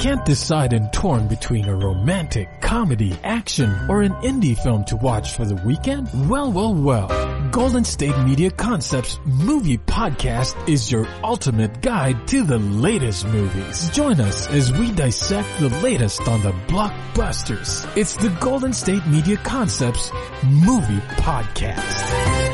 Can't decide and torn between a romantic, comedy, action, or an indie film to watch for the weekend? Well. Golden State Media Concepts Movie Podcast is your ultimate guide to the latest movies. Join us as we dissect the latest on the blockbusters. It's the Golden State Media Concepts Movie Podcast.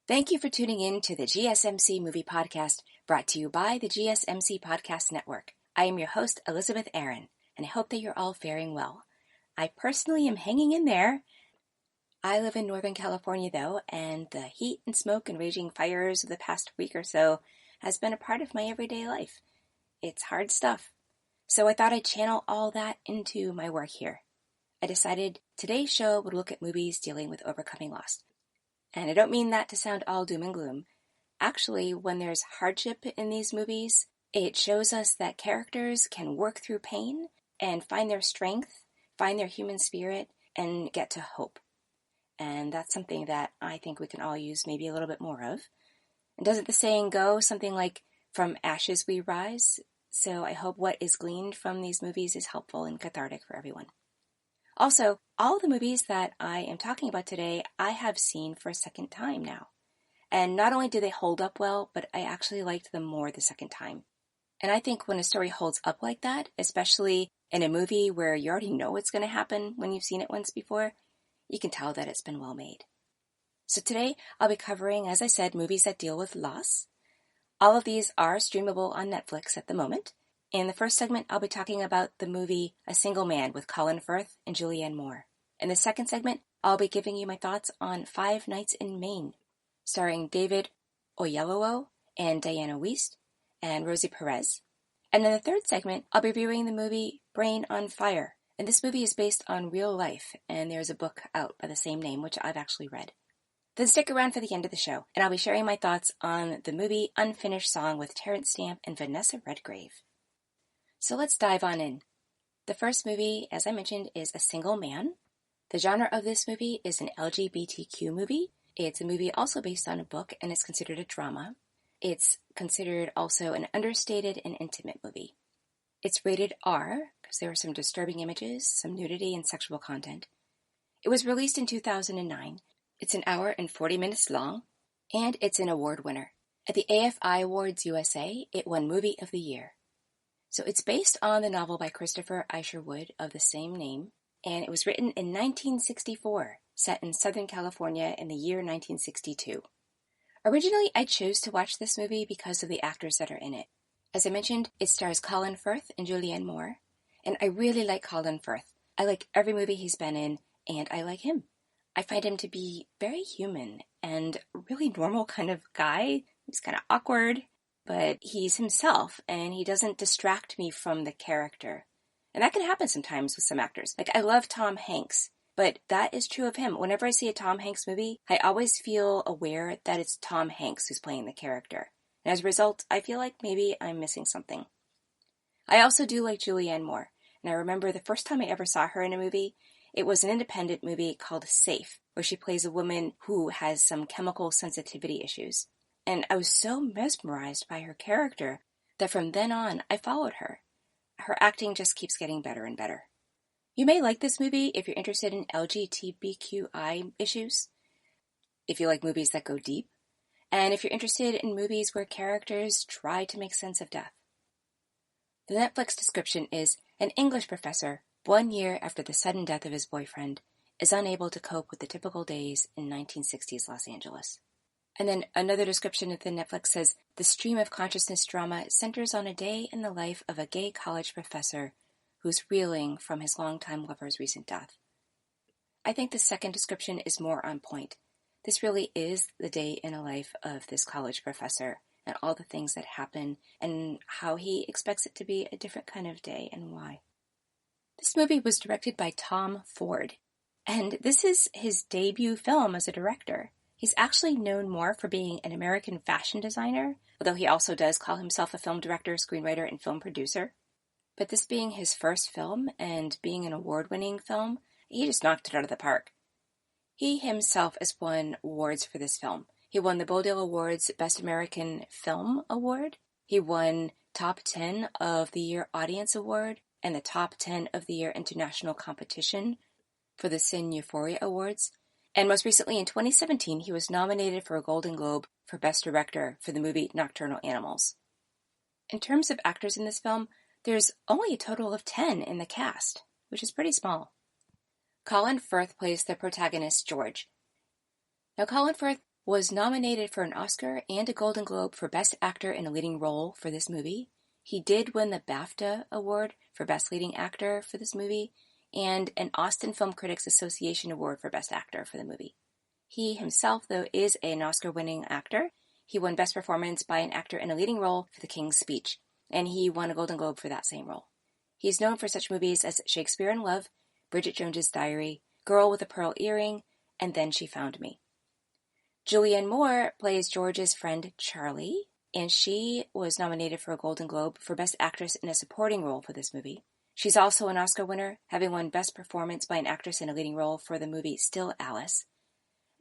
Thank you for tuning in to the GSMC Movie Podcast, brought to you by the GSMC Podcast Network. I am your host, Elizabeth Aaron, and I hope that you're all faring well. I personally am hanging in there. I live in Northern California, though, and the heat and smoke and raging fires of the past week or so has been a part of my everyday life. It's hard stuff. So I thought I'd channel all that into my work here. I decided today's show would look at movies dealing with overcoming loss. And I don't mean that to sound all doom and gloom. Actually, when there's hardship in these movies, it shows us that characters can work through pain and find their strength, find their human spirit, and get to hope. And that's something that I think we can all use maybe a little bit more of. And doesn't the saying go something like, from ashes we rise? So I hope what is gleaned from these movies is helpful and cathartic for everyone. Also, all the movies that I am talking about today, I have seen for a second time now. And not only do they hold up well, but I actually liked them more the second time. And I think when a story holds up like that, especially in a movie where you already know what's going to happen when you've seen it once before, you can tell that it's been well made. So today, I'll be covering, as I said, movies that deal with loss. All of these are streamable on Netflix at the moment. In the first segment, I'll be talking about the movie A Single Man with Colin Firth and Julianne Moore. In the second segment, I'll be giving you my thoughts on 5 Nights in Maine, starring David Oyelowo and Diana Wiest and Rosie Perez. And in the third segment, I'll be reviewing the movie Brain on Fire. And this movie is based on real life, and there's a book out by the same name, which I've actually read. Then stick around for the end of the show, and I'll be sharing my thoughts on the movie Unfinished Song with Terrence Stamp and Vanessa Redgrave. So let's dive on in. The first movie, as I mentioned, is A Single Man. The genre of this movie is an LGBTQ movie. It's a movie also based on a book, and it's considered a drama. It's considered also an understated and intimate movie. It's rated R, because there are some disturbing images, some nudity, and sexual content. It was released in 2009. It's an hour and 40 minutes long, and it's an award winner. At the AFI Awards USA, it won Movie of the Year. So it's based on the novel by Christopher Isherwood of the same name, and it was written in 1964, set in Southern California in the year 1962. Originally, I chose to watch this movie because of the actors that are in it. As I mentioned, it stars Colin Firth and Julianne Moore, and I really like Colin Firth. I like every movie he's been in, and I like him. I find him to be very human and a really normal kind of guy. He's kind of awkward, but he's himself, and he doesn't distract me from the character. And that can happen sometimes with some actors. Like, I love Tom Hanks, but that is true of him. Whenever I see a Tom Hanks movie, I always feel aware that it's Tom Hanks who's playing the character. And as a result, I feel like maybe I'm missing something. I also do like Julianne Moore, and I remember the first time I ever saw her in a movie, it was an independent movie called Safe, where she plays a woman who has some chemical sensitivity issues. And I was so mesmerized by her character that from then on, I followed her. Her acting just keeps getting better and better. You may like this movie if you're interested in LGBTQI issues, if you like movies that go deep, and if you're interested in movies where characters try to make sense of death. The Netflix description is, an English professor, 1 year after the sudden death of his boyfriend, is unable to cope with the typical days in 1960s Los Angeles. And then another description of the Netflix says, the stream of consciousness drama centers on a day in the life of a gay college professor who's reeling from his longtime lover's recent death. I think the second description is more on point. This really is the day in a life of this college professor and all the things that happen and how he expects it to be a different kind of day and why. This movie was directed by Tom Ford, and this is his debut film as a director. He's actually known more for being an American fashion designer, although he also does call himself a film director, screenwriter, and film producer. But this being his first film and being an award-winning film, he just knocked it out of the park. He himself has won awards for this film. He won the Bodil Awards Best American Film Award. He won Top 10 of the Year Audience Award and the Top 10 of the Year International Competition for the Cine Euphoria Awards. And most recently in 2017, he was nominated for a Golden Globe for Best Director for the movie Nocturnal Animals. In terms of actors in this film, there's only a total of 10 in the cast, which is pretty small. Colin Firth plays the protagonist, George. Now, Colin Firth was nominated for an Oscar and a Golden Globe for Best Actor in a Leading Role for this movie. He did win the BAFTA Award for Best Leading Actor for this movie, and an Austin Film Critics Association Award for Best Actor for the movie. He himself, though, is an Oscar-winning actor. He won Best Performance by an Actor in a Leading Role for The King's Speech, and he won a Golden Globe for that same role. He's known for such movies as Shakespeare in Love, Bridget Jones's Diary, Girl with a Pearl Earring, and Then She Found Me. Julianne Moore plays George's friend Charlie, and she was nominated for a Golden Globe for Best Actress in a Supporting Role for this movie. She's also an Oscar winner, having won Best Performance by an Actress in a Leading Role for the movie Still Alice.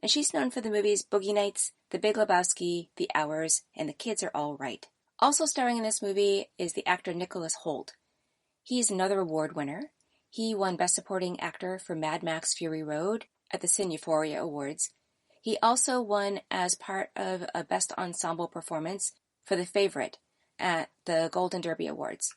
And she's known for the movies Boogie Nights, The Big Lebowski, The Hours, and The Kids Are All Right. Also starring in this movie is the actor Nicholas Holt. He's another award winner. He won Best Supporting Actor for Mad Max Fury Road at the Cine Euphoria Awards. He also won as part of a Best Ensemble Performance for The Favorite at the Golden Derby Awards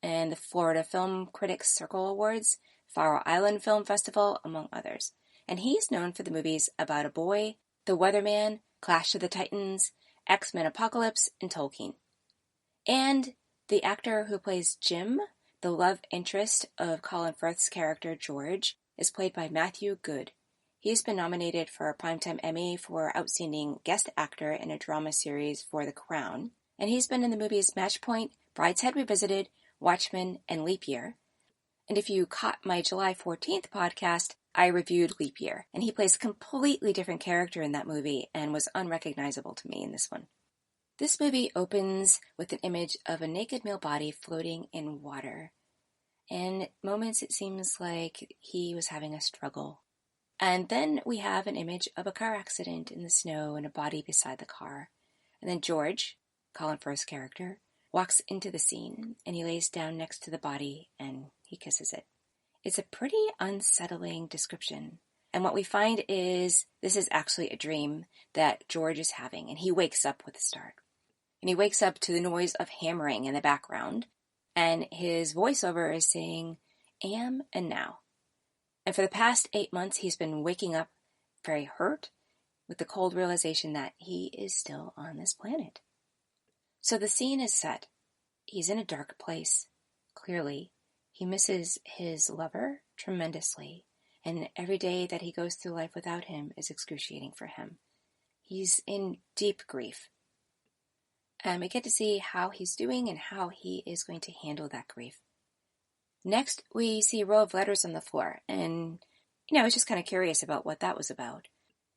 and the Florida Film Critics Circle Awards, Faro Island Film Festival, among others. And he's known for the movies About a Boy, The Weatherman, Clash of the Titans, X-Men Apocalypse, and Tolkien. And the actor who plays Jim, the love interest of Colin Firth's character George, is played by Matthew Goode. He's been nominated for a Primetime Emmy for Outstanding Guest Actor in a Drama Series for The Crown, and he's been in the movies Matchpoint, Brideshead Revisited, Watchmen, and Leap Year. And if you caught my July 14th podcast, I reviewed Leap Year, and he plays a completely different character in that movie and was unrecognizable to me in this one. This movie opens with an image of a naked male body floating in water, and at moments it seems like he was having a struggle. And then we have an image of a car accident in the snow and a body beside the car. And then George, Colin Firth's character, walks into the scene and he lays down next to the body and he kisses it. It's a pretty unsettling description. And what we find is this is actually a dream that George is having, and he wakes up with a start. And he wakes up to the noise of hammering in the background, and his voiceover is saying, "Am and now." And for the past 8 months, he's been waking up very hurt with the cold realization that he is still on this planet. So the scene is set. He's in a dark place. Clearly, he misses his lover tremendously, and every day that he goes through life without him is excruciating for him. He's in deep grief. And we get to see how he's doing and how he is going to handle that grief. Next, we see a row of letters on the floor, and, I was just kind of curious about what that was about.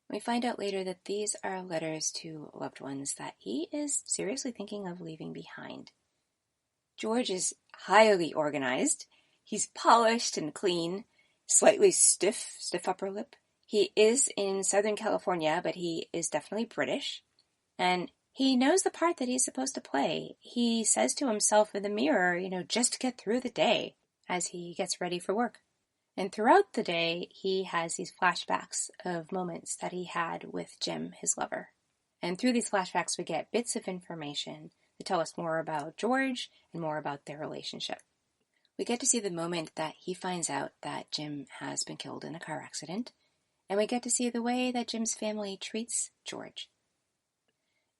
We find out later that these are letters to loved ones that he is seriously thinking of leaving behind. George is highly organized. He's polished and clean, slightly stiff upper lip. He is in Southern California, but he is definitely British, and he knows the part that he's supposed to play. He says to himself in the mirror, just get through the day, as he gets ready for work. And throughout the day, he has these flashbacks of moments that he had with Jim, his lover. And through these flashbacks, we get bits of information that tell us more about George and more about their relationship. We get to see the moment that he finds out that Jim has been killed in a car accident, and we get to see the way that Jim's family treats George.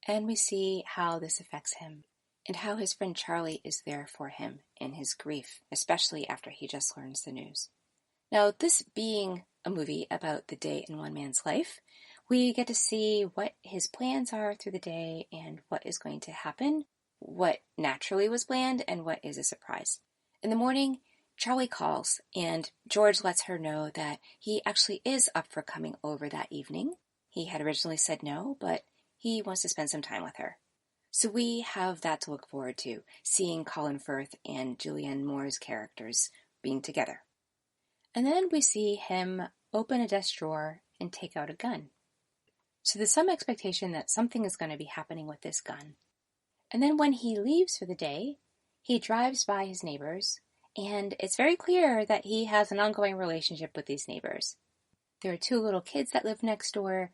And we see how this affects him, and how his friend Charlie is there for him in his grief, especially after he just learns the news. Now, this being a movie about the day in one man's life, We get to see what his plans are through the day and what is going to happen, what naturally was planned and what is a surprise. In the morning, Charlie calls and George lets her know that he actually is up for coming over that evening. He had originally said no, but he wants to spend some time with her. So we have that to look forward to, seeing Colin Firth and Julianne Moore's characters being together. And then we see him open a desk drawer and take out a gun. So there's some expectation that something is going to be happening with this gun. And then when he leaves for the day, he drives by his neighbors, and it's very clear that he has an ongoing relationship with these neighbors. There are 2 little kids that live next door,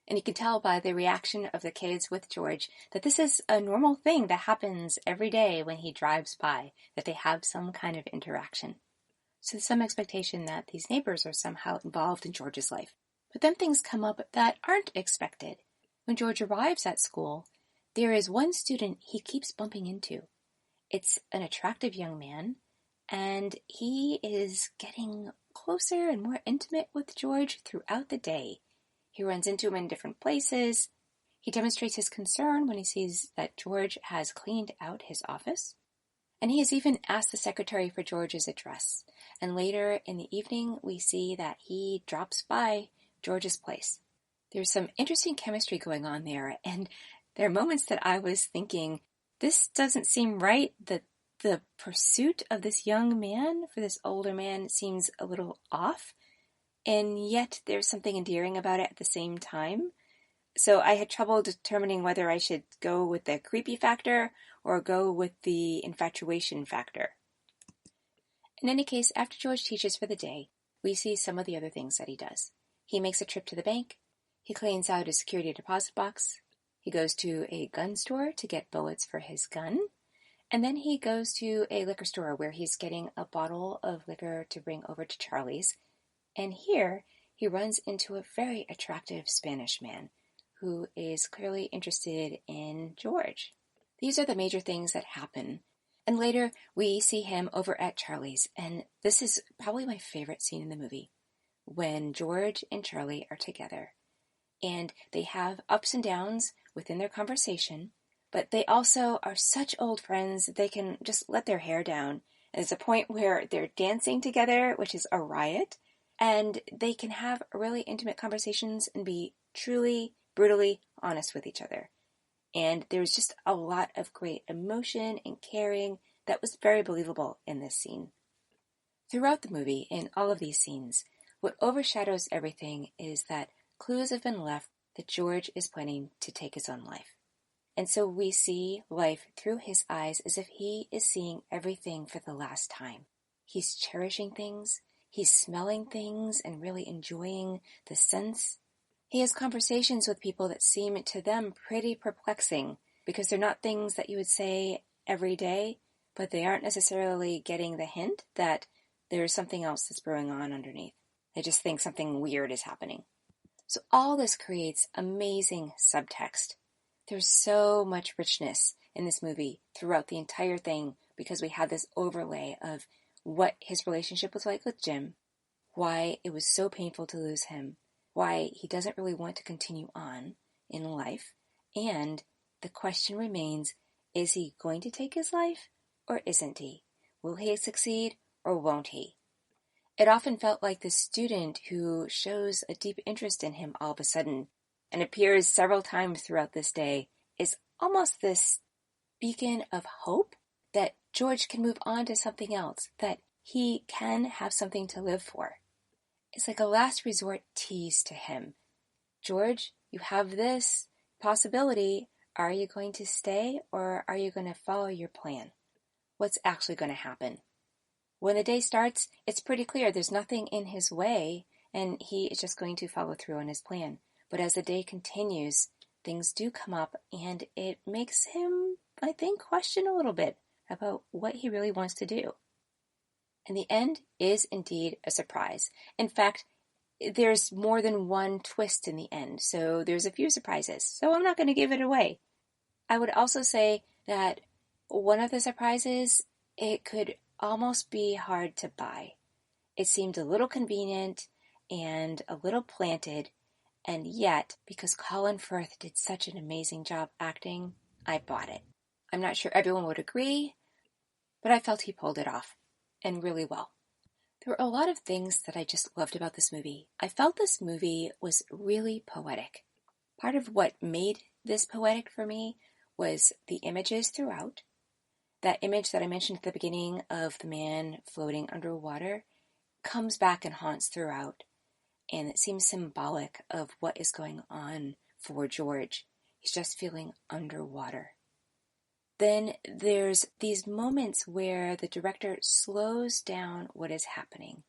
and you can tell by the reaction of the kids with George that this is a normal thing that happens every day when he drives by, that they have some kind of interaction. So there's some expectation that these neighbors are somehow involved in George's life. But then things come up that aren't expected. When George arrives at school, there is one student he keeps bumping into. It's an attractive young man, and he is getting closer and more intimate with George throughout the day. He runs into him in different places. He demonstrates his concern when he sees that George has cleaned out his office. And he has even asked the secretary for George's address. And later in the evening, we see that he drops by George's place. There's some interesting chemistry going on there, and there are moments that I was thinking, this doesn't seem right, that the pursuit of this young man for this older man seems a little off, and yet there's something endearing about it at the same time. So I had trouble determining whether I should go with the creepy factor or go with the infatuation factor. In any case, after George teaches for the day, we see some of the other things that he does. He makes a trip to the bank. He cleans out his security deposit box. He goes to a gun store to get bullets for his gun. And then he goes to a liquor store where he's getting a bottle of liquor to bring over to Charlie's. And here he runs into a very attractive Spanish man who is clearly interested in George. These are the major things that happen. And later we see him over at Charlie's. And this is probably my favorite scene in the movie, when George and Charlie are together. And they have ups and downs within their conversation, but they also are such old friends that they can just let their hair down. And there's a point where they're dancing together, which is a riot, and they can have really intimate conversations and be truly, brutally honest with each other. And there's just a lot of great emotion and caring that was very believable in this scene. Throughout the movie, in all of these scenes, what overshadows everything is that clues have been left that George is planning to take his own life. And so we see life through his eyes as if he is seeing everything for the last time. He's cherishing things, he's smelling things and really enjoying the scents. He has conversations with people that seem to them pretty perplexing because they're not things that you would say every day, but they aren't necessarily getting the hint that there's something else that's brewing on underneath. They just think something weird is happening. So all this creates amazing subtext. There's so much richness in this movie throughout the entire thing because we had this overlay of what his relationship was like with Jim, why it was so painful to lose him, why he doesn't really want to continue on in life, and the question remains, is he going to take his life or isn't he? Will he succeed or won't he? It often felt like the student who shows a deep interest in him all of a sudden and appears several times throughout this day is almost this beacon of hope that George can move on to something else, that he can have something to live for. It's like a last resort tease to him. George, you have this possibility. Are you going to stay or are you going to follow your plan? What's actually going to happen? When the day starts, it's pretty clear there's nothing in his way and he is just going to follow through on his plan. But as the day continues, things do come up and it makes him, I think, question a little bit about what he really wants to do. And the end is indeed a surprise. In fact, there's more than one twist in the end, so there's a few surprises. So I'm not going to give it away. I would also say that one of the surprises, it could almost be hard to buy. It seemed a little convenient and a little planted, And yet, because Colin Firth did such an amazing job acting, I bought it. I'm not sure everyone would agree, but I felt he pulled it off, and really well. There were a lot of things that I just loved about this movie. I felt this movie was really poetic. Part of what made this poetic for me was the images throughout. That image that I mentioned at the beginning of the man floating underwater comes back and haunts throughout, and it seems symbolic of what is going on for George. He's just feeling underwater. Then there's these moments where the director slows down what is happening,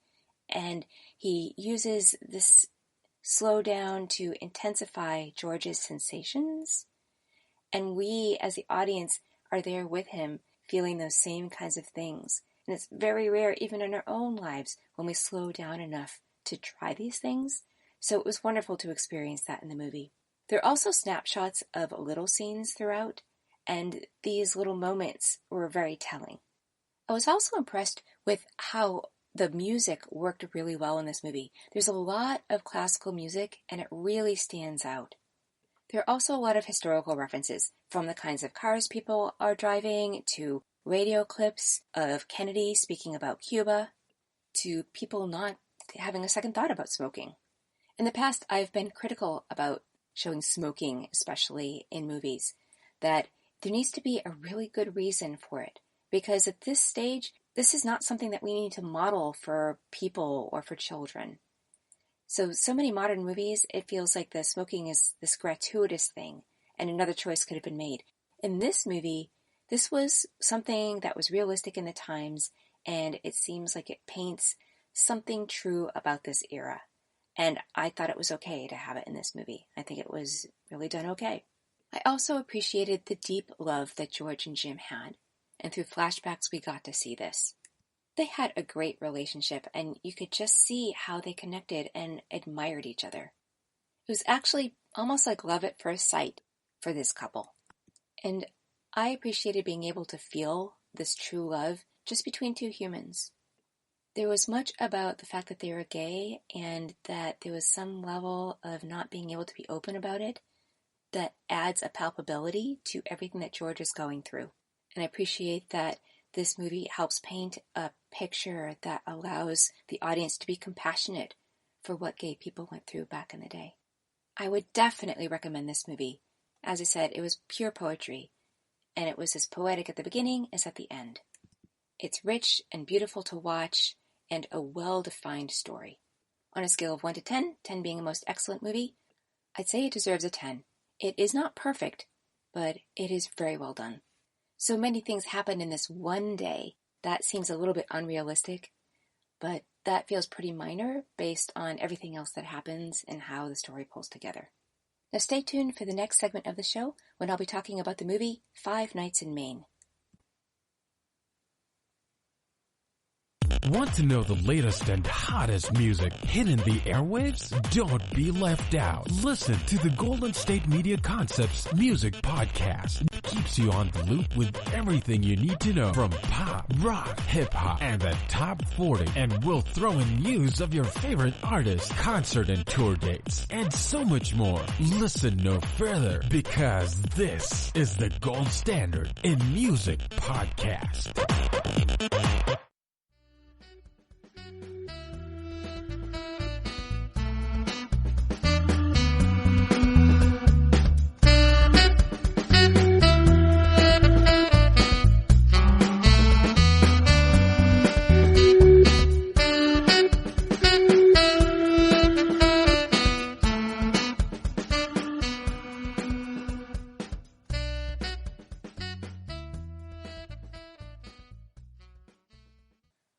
and he uses this slowdown to intensify George's sensations, and we as the audience are there with him feeling those same kinds of things. And it's very rare even in our own lives when we slow down enough to try these things. So it was wonderful to experience that in the movie. There are also snapshots of little scenes throughout, and these little moments were very telling. I was also impressed with how the music worked really well in this movie. There's a lot of classical music, and it really stands out. There are also a lot of historical references, from the kinds of cars people are driving, to radio clips of Kennedy speaking about Cuba, to people not having a second thought about smoking. In the past, I've been critical about showing smoking, especially in movies, that there needs to be a really good reason for it, because at this stage, this is not something that we need to model for people or for children. So many modern movies, it feels like the smoking is this gratuitous thing, and another choice could have been made. In this movie, this was something that was realistic in the times, and it seems like it paints something true about this era. And I thought it was okay to have it in this movie. I think it was really done okay. I also appreciated the deep love that George and Jim had, and through flashbacks we got to see this. They had a great relationship, and you could just see how they connected and admired each other. It was actually almost like love at first sight for this couple. And I appreciated being able to feel this true love just between two humans. There was much about the fact that they were gay, and that there was some level of not being able to be open about it that adds a palpability to everything that George is going through. And I appreciate that this movie helps paint a picture that allows the audience to be compassionate for what gay people went through back in the day. I would definitely recommend this movie. As I said, it was pure poetry, and it was as poetic at the beginning as at the end. It's rich and beautiful to watch, and a well-defined story. On a scale of 1 to 10, 10 being a most excellent movie, I'd say it deserves a 10. It is not perfect, but it is very well done. So many things happen in this one day. That seems a little bit unrealistic, but that feels pretty minor based on everything else that happens and how the story pulls together. Now stay tuned for the next segment of the show when I'll be talking about the movie 5 Nights in Maine. Want to know the latest and hottest music hitting the airwaves? Don't be left out. Listen to the Golden State Media Concepts Music Podcast. It keeps you on the loop with everything you need to know from pop, rock, hip-hop, and the top 40. And we'll throw in news of your favorite artists, concert and tour dates, and so much more. Listen no further, because this is the gold standard in music podcast.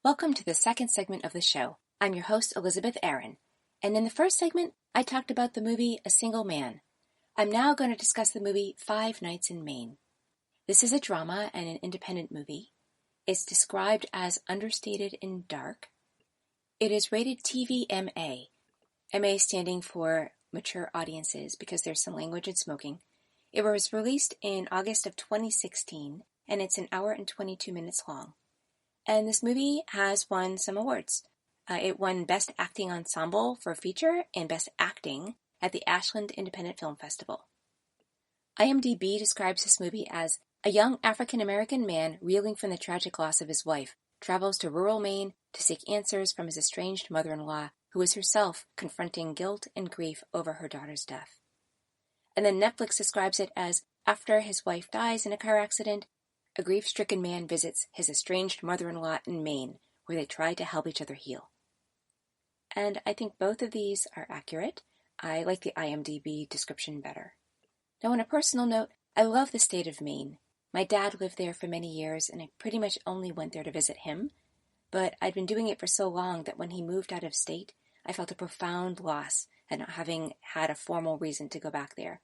Welcome to the second segment of the show. I'm your host, Elizabeth Aaron, and in the first segment, I talked about the movie A Single Man. I'm now going to discuss the movie 5 Nights in Maine. This is a drama and an independent movie. It's described as understated and dark. It is rated TV-MA, MA standing for mature audiences because there's some language and smoking. It was released in August of 2016, and it's an hour and 22 minutes long. And this movie has won some awards. It won Best Acting Ensemble for Feature and Best Acting at the Ashland Independent Film Festival. IMDb describes this movie as a young African-American man reeling from the tragic loss of his wife travels to rural Maine to seek answers from his estranged mother-in-law, who is herself confronting guilt and grief over her daughter's death. And then Netflix describes it as, after his wife dies in a car accident, a grief-stricken man visits his estranged mother-in-law in Maine, where they try to help each other heal. And I think both of these are accurate. I like the IMDb description better. Now, on a personal note, I love the state of Maine. My dad lived there for many years, and I pretty much only went there to visit him. But I'd been doing it for so long that when he moved out of state, I felt a profound loss at not having had a formal reason to go back there.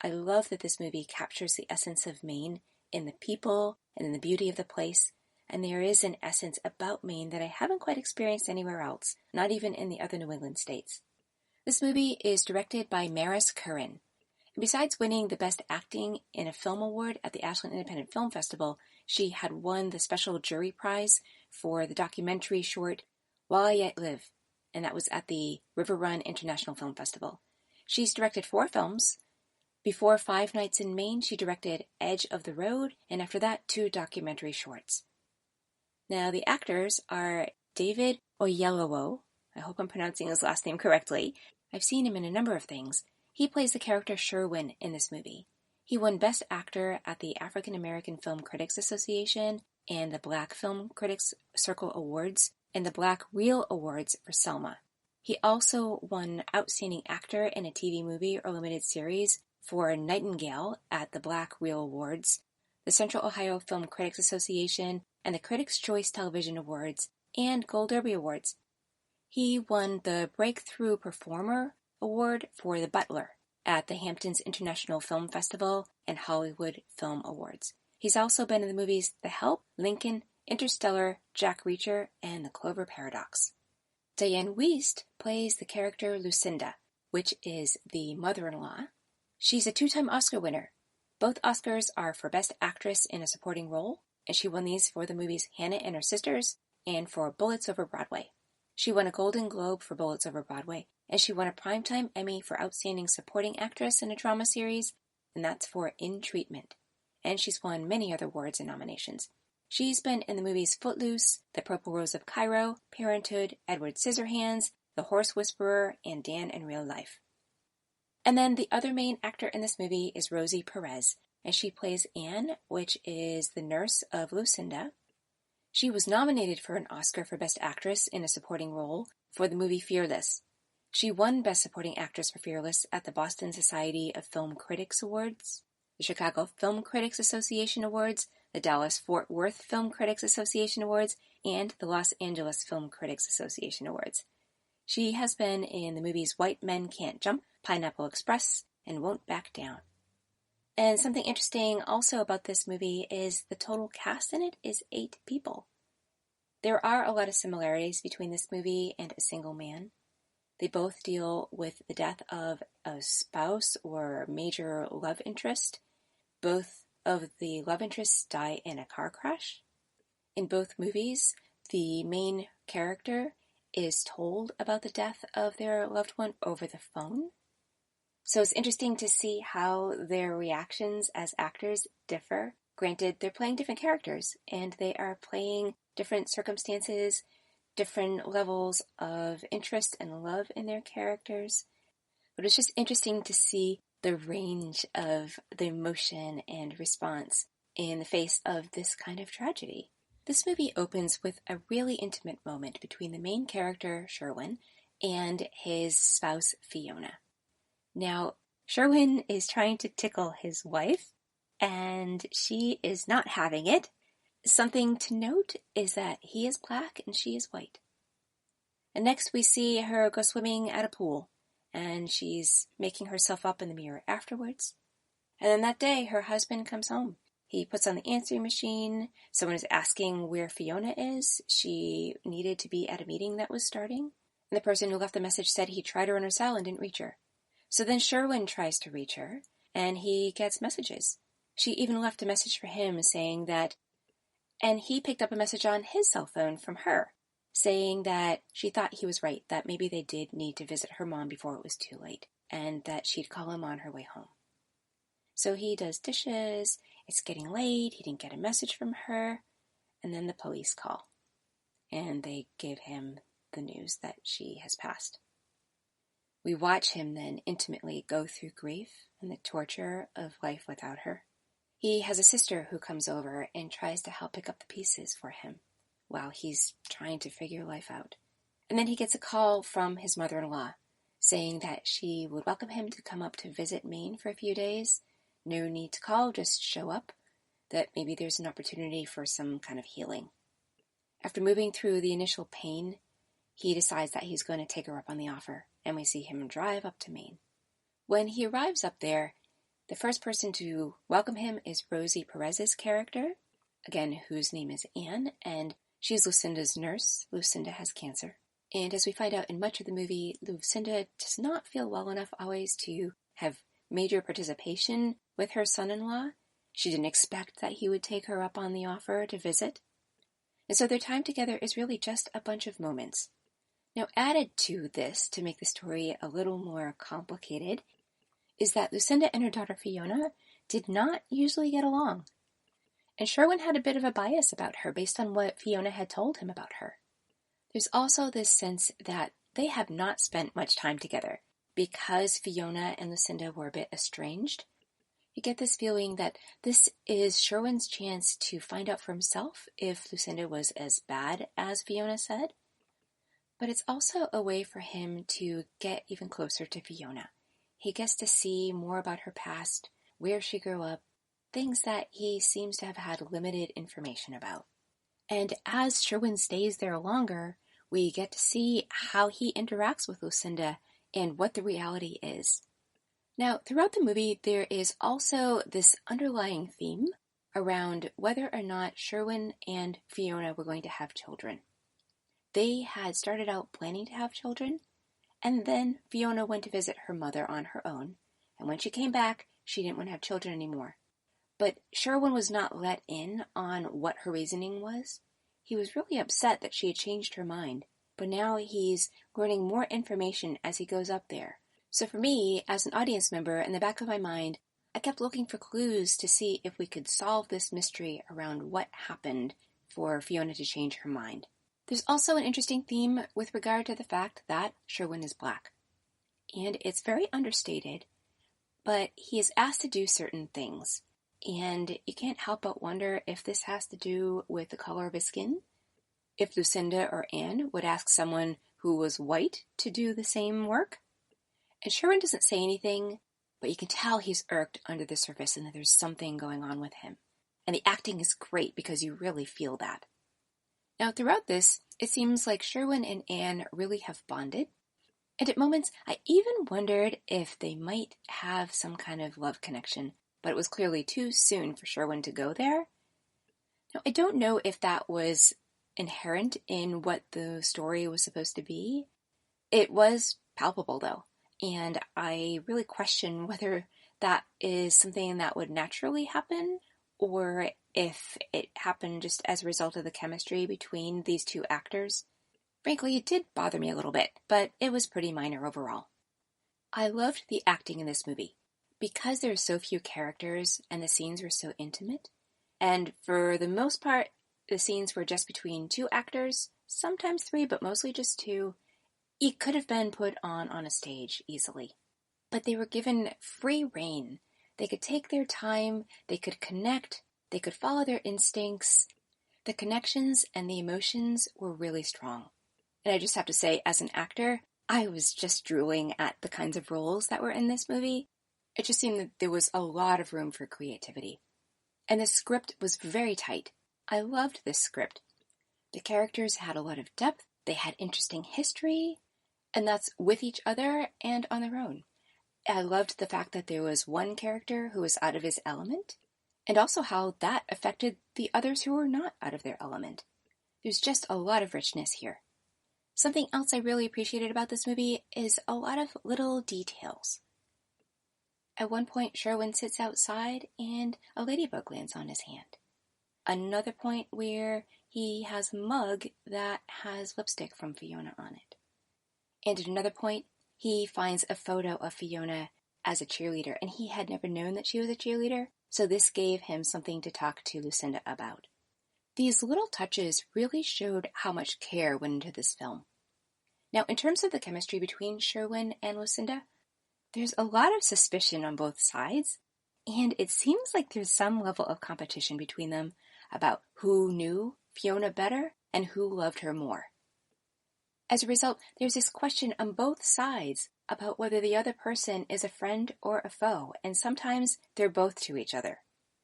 I love that this movie captures the essence of Maine in the people and in the beauty of the place, and there is an essence about Maine that I haven't quite experienced anywhere else, not even in the other New England states. This movie is directed by Maris Curran. And besides winning the Best Acting in a Film Award at the Ashland Independent Film Festival, she had won the Special Jury Prize for the documentary short While I Yet Live, and that was at the River Run International Film Festival. She's directed 4 films. Before 5 Nights in Maine, she directed Edge of the Road, and after that, 2 documentary shorts. Now, the actors are David Oyelowo. I hope I'm pronouncing his last name correctly. I've seen him in a number of things. He plays the character Sherwin in this movie. He won Best Actor at the African American Film Critics Association and the Black Film Critics Circle Awards and the Black Reel Awards for Selma. He also won Outstanding Actor in a TV Movie or Limited Series for Nightingale at the Black Reel Awards, the Central Ohio Film Critics Association, and the Critics' Choice Television Awards and Gold Derby Awards. He won the Breakthrough Performer Award for The Butler at the Hamptons International Film Festival and Hollywood Film Awards. He's also been in the movies The Help, Lincoln, Interstellar, Jack Reacher, and The Clover Paradox. Diane Wiest plays the character Lucinda, which is the mother-in-law. She's a 2-time Oscar winner. Both Oscars are for Best Actress in a Supporting Role, and she won these for the movies Hannah and Her Sisters and for Bullets Over Broadway. She won a Golden Globe for Bullets Over Broadway, and she won a Primetime Emmy for Outstanding Supporting Actress in a Drama Series, and that's for In Treatment. And she's won many other awards and nominations. She's been in the movies Footloose, The Purple Rose of Cairo, Parenthood, Edward Scissorhands, The Horse Whisperer, and Dan in Real Life. And then the other main actor in this movie is Rosie Perez, and she plays Anne, which is the nurse of Lucinda. She was nominated for an Oscar for Best Actress in a Supporting Role for the movie Fearless. She won Best Supporting Actress for Fearless at the Boston Society of Film Critics Awards, the Chicago Film Critics Association Awards, the Dallas-Fort Worth Film Critics Association Awards, and the Los Angeles Film Critics Association Awards. She has been in the movies White Men Can't Jump, Pineapple Express, and Won't Back Down. And something interesting also about this movie is the total cast in it is 8 people. There are a lot of similarities between this movie and A Single Man. They both deal with the death of a spouse or major love interest. Both of the love interests die in a car crash. In both movies, the main character is told about the death of their loved one over the phone. So it's interesting to see how their reactions as actors differ. Granted, they're playing different characters, and they are playing different circumstances, different levels of interest and love in their characters. But it's just interesting to see the range of the emotion and response in the face of this kind of tragedy. This movie opens with a really intimate moment between the main character, Sherwin, and his spouse, Fiona. Now, Sherwin is trying to tickle his wife, and she is not having it. Something to note is that he is black and she is white. And next we see her go swimming at a pool, and she's making herself up in the mirror afterwards. And then that day, her husband comes home. He puts on the answering machine. Someone is asking where Fiona is. She needed to be at a meeting that was starting. And the person who left the message said he tried her on her cell and didn't reach her. So then Sherwin tries to reach her, and he gets messages. She even left a message for him saying that, and he picked up a message on his cell phone from her, saying that she thought he was right, that maybe they did need to visit her mom before it was too late. and that she'd call him on her way home. So he does dishes, it's getting late, he didn't get a message from her, and then the police call, and they give him the news that she has passed. We watch him then intimately go through grief and the torture of life without her. He has a sister who comes over and tries to help pick up the pieces for him while he's trying to figure life out. And then he gets a call from his mother-in-law saying that she would welcome him to come up to visit Maine for a few days. No need to call, just show up, that maybe there's an opportunity for some kind of healing. After moving through the initial pain, he decides that he's going to take her up on the offer, and we see him drive up to Maine. When he arrives up there, the first person to welcome him is Rosie Perez's character, again, whose name is Anne, and she's Lucinda's nurse. Lucinda has cancer. And as we find out in much of the movie, Lucinda does not feel well enough always to have major participation with her son-in-law. She didn't expect that he would take her up on the offer to visit. And so their time together is really just a bunch of moments. Now, added to this, to make the story a little more complicated, is that Lucinda and her daughter Fiona did not usually get along. And Sherwin had a bit of a bias about her based on what Fiona had told him about her. There's also this sense that they have not spent much time together because Fiona and Lucinda were a bit estranged. You get this feeling that this is Sherwin's chance to find out for himself if Lucinda was as bad as Fiona said. But it's also a way for him to get even closer to Fiona. He gets to see more about her past, where she grew up, things that he seems to have had limited information about. And as Sherwin stays there longer, we get to see how he interacts with Lucinda and what the reality is. Now, throughout the movie, there is also this underlying theme around whether or not Sherwin and Fiona were going to have children. They had started out planning to have children, and then Fiona went to visit her mother on her own, and when she came back, she didn't want to have children anymore. But Sherwin was not let in on what her reasoning was. He was really upset that she had changed her mind, but now he's learning more information as he goes up there. So for me, as an audience member, in the back of my mind, I kept looking for clues to see if we could solve this mystery around what happened for Fiona to change her mind. There's also an interesting theme with regard to the fact that Sherwin is black. And it's very understated, but he is asked to do certain things. And you can't help but wonder if this has to do with the color of his skin. If Lucinda or Anne would ask someone who was white to do the same work. And Sherwin doesn't say anything, but you can tell he's irked under the surface and that there's something going on with him. And the acting is great because you really feel that. Now, throughout this, it seems like Sherwin and Anne really have bonded. And at moments, I even wondered if they might have some kind of love connection, but it was clearly too soon for Sherwin to go there. Now, I don't know if that was inherent in what the story was supposed to be. It was palpable, though, and I really question whether that is something that would naturally happen, or if it happened just as a result of the chemistry between these two actors. Frankly, it did bother me a little bit, but it was pretty minor overall. I loved the acting in this movie. Because there are so few characters and the scenes were so intimate, and for the most part, the scenes were just between two actors, sometimes three, but mostly just two, it could have been put on a stage easily. But they were given free rein. They could take their time, they could connect, they could follow their instincts. The connections and the emotions were really strong. And I just have to say, as an actor, I was just drooling at the kinds of roles that were in this movie. It just seemed that there was a lot of room for creativity. And the script was very tight. I loved this script. The characters had a lot of depth, they had interesting history, and that's with each other and on their own. I loved the fact that there was one character who was out of his element, and also how that affected the others who were not out of their element. There's just a lot of richness here. Something else I really appreciated about this movie is a lot of little details. At one point, Sherwin sits outside and a ladybug lands on his hand. Another point where he has a mug that has lipstick from Fiona on it. And at another point, he finds a photo of Fiona as a cheerleader, and he had never known that she was a cheerleader, so this gave him something to talk to Lucinda about. These little touches really showed how much care went into this film. Now, in terms of the chemistry between Sherwin and Lucinda, there's a lot of suspicion on both sides, and it seems like there's some level of competition between them about who knew Fiona better and who loved her more. As a result, there's this question on both sides about whether the other person is a friend or a foe, and sometimes they're both to each other.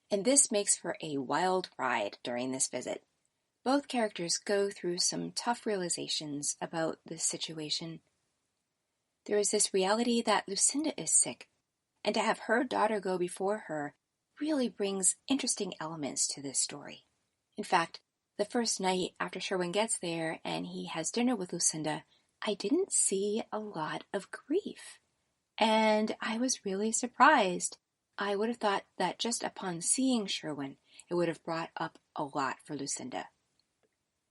And this makes for a wild ride during this visit. Both characters go through some tough realizations about this situation. There is this reality that Lucinda is sick, and to have her daughter go before her really brings interesting elements to this story. In fact, the first night after Sherwin gets there and he has dinner with Lucinda, I didn't see a lot of grief. And I was really surprised. I would have thought that just upon seeing Sherwin, it would have brought up a lot for Lucinda.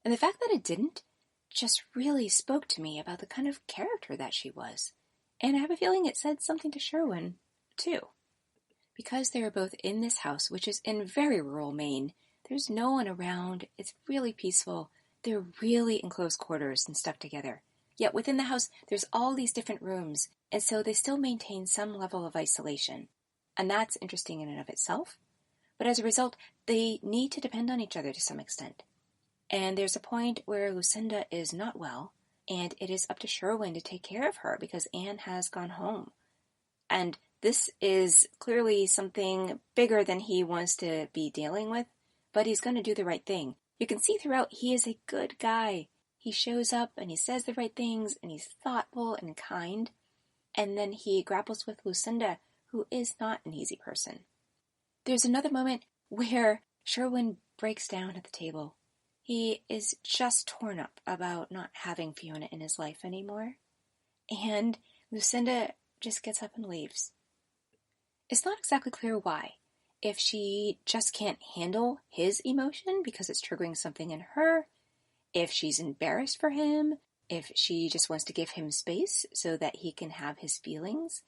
And the fact that it didn't just really spoke to me about the kind of character that she was. And I have a feeling it said something to Sherwin, too. Because they are both in this house, which is in very rural Maine, there's no one around, it's really peaceful, they're really in close quarters and stuck together. Yet within the house, there's all these different rooms, and so they still maintain some level of isolation. And that's interesting in and of itself. But as a result, they need to depend on each other to some extent. And there's a point where Lucinda is not well, and it is up to Sherwin to take care of her because Anne has gone home. And this is clearly something bigger than he wants to be dealing with, but he's going to do the right thing. You can see throughout he is a good guy. He shows up and he says the right things and he's thoughtful and kind. And then he grapples with Lucinda, who is not an easy person. There's another moment where Sherwin breaks down at the table. He is just torn up about not having Fiona in his life anymore. And Lucinda just gets up and leaves. It's not exactly clear why. If she just can't handle his emotion because it's triggering something in her, if she's embarrassed for him, if she just wants to give him space so that he can have his feelings.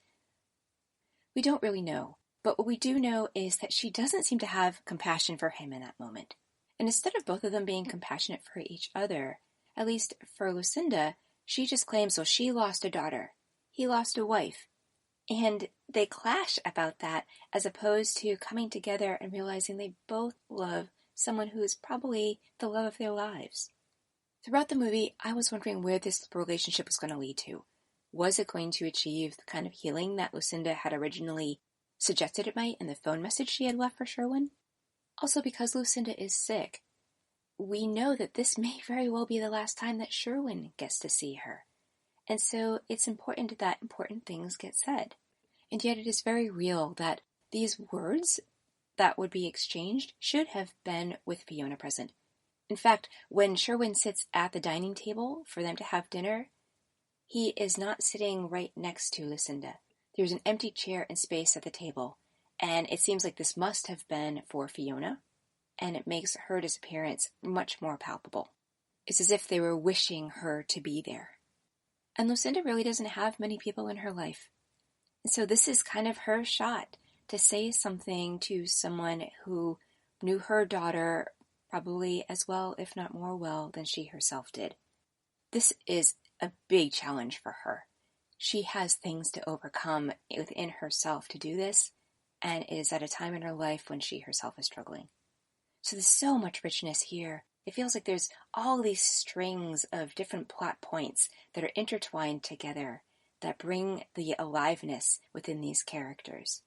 We don't really know, but what we do know is that she doesn't seem to have compassion for him in that moment. And instead of both of them being compassionate for each other, at least for Lucinda, she just claims, well, she lost a daughter, he lost a wife. And they clash about that as opposed to coming together and realizing they both love someone who is probably the love of their lives. Throughout the movie, I was wondering where this relationship was going to lead to. Was it going to achieve the kind of healing that Lucinda had originally suggested it might in the phone message she had left for Sherwin? Also, because Lucinda is sick, we know that this may very well be the last time that Sherwin gets to see her. And so it's important that important things get said. And yet it is very real that these words that would be exchanged should have been with Fiona present. In fact, when Sherwin sits at the dining table for them to have dinner, he is not sitting right next to Lucinda. There's an empty chair and space at the table, and it seems like this must have been for Fiona, and it makes her disappearance much more palpable. It's as if they were wishing her to be there. And Lucinda really doesn't have many people in her life. And so this is kind of her shot to say something to someone who knew her daughter probably as well, if not more well, than she herself did. This is a big challenge for her. She has things to overcome within herself to do this, and it is at a time in her life when she herself is struggling. So there's so much richness here. It feels like there's all these strings of different plot points that are intertwined together that bring the aliveness within these characters.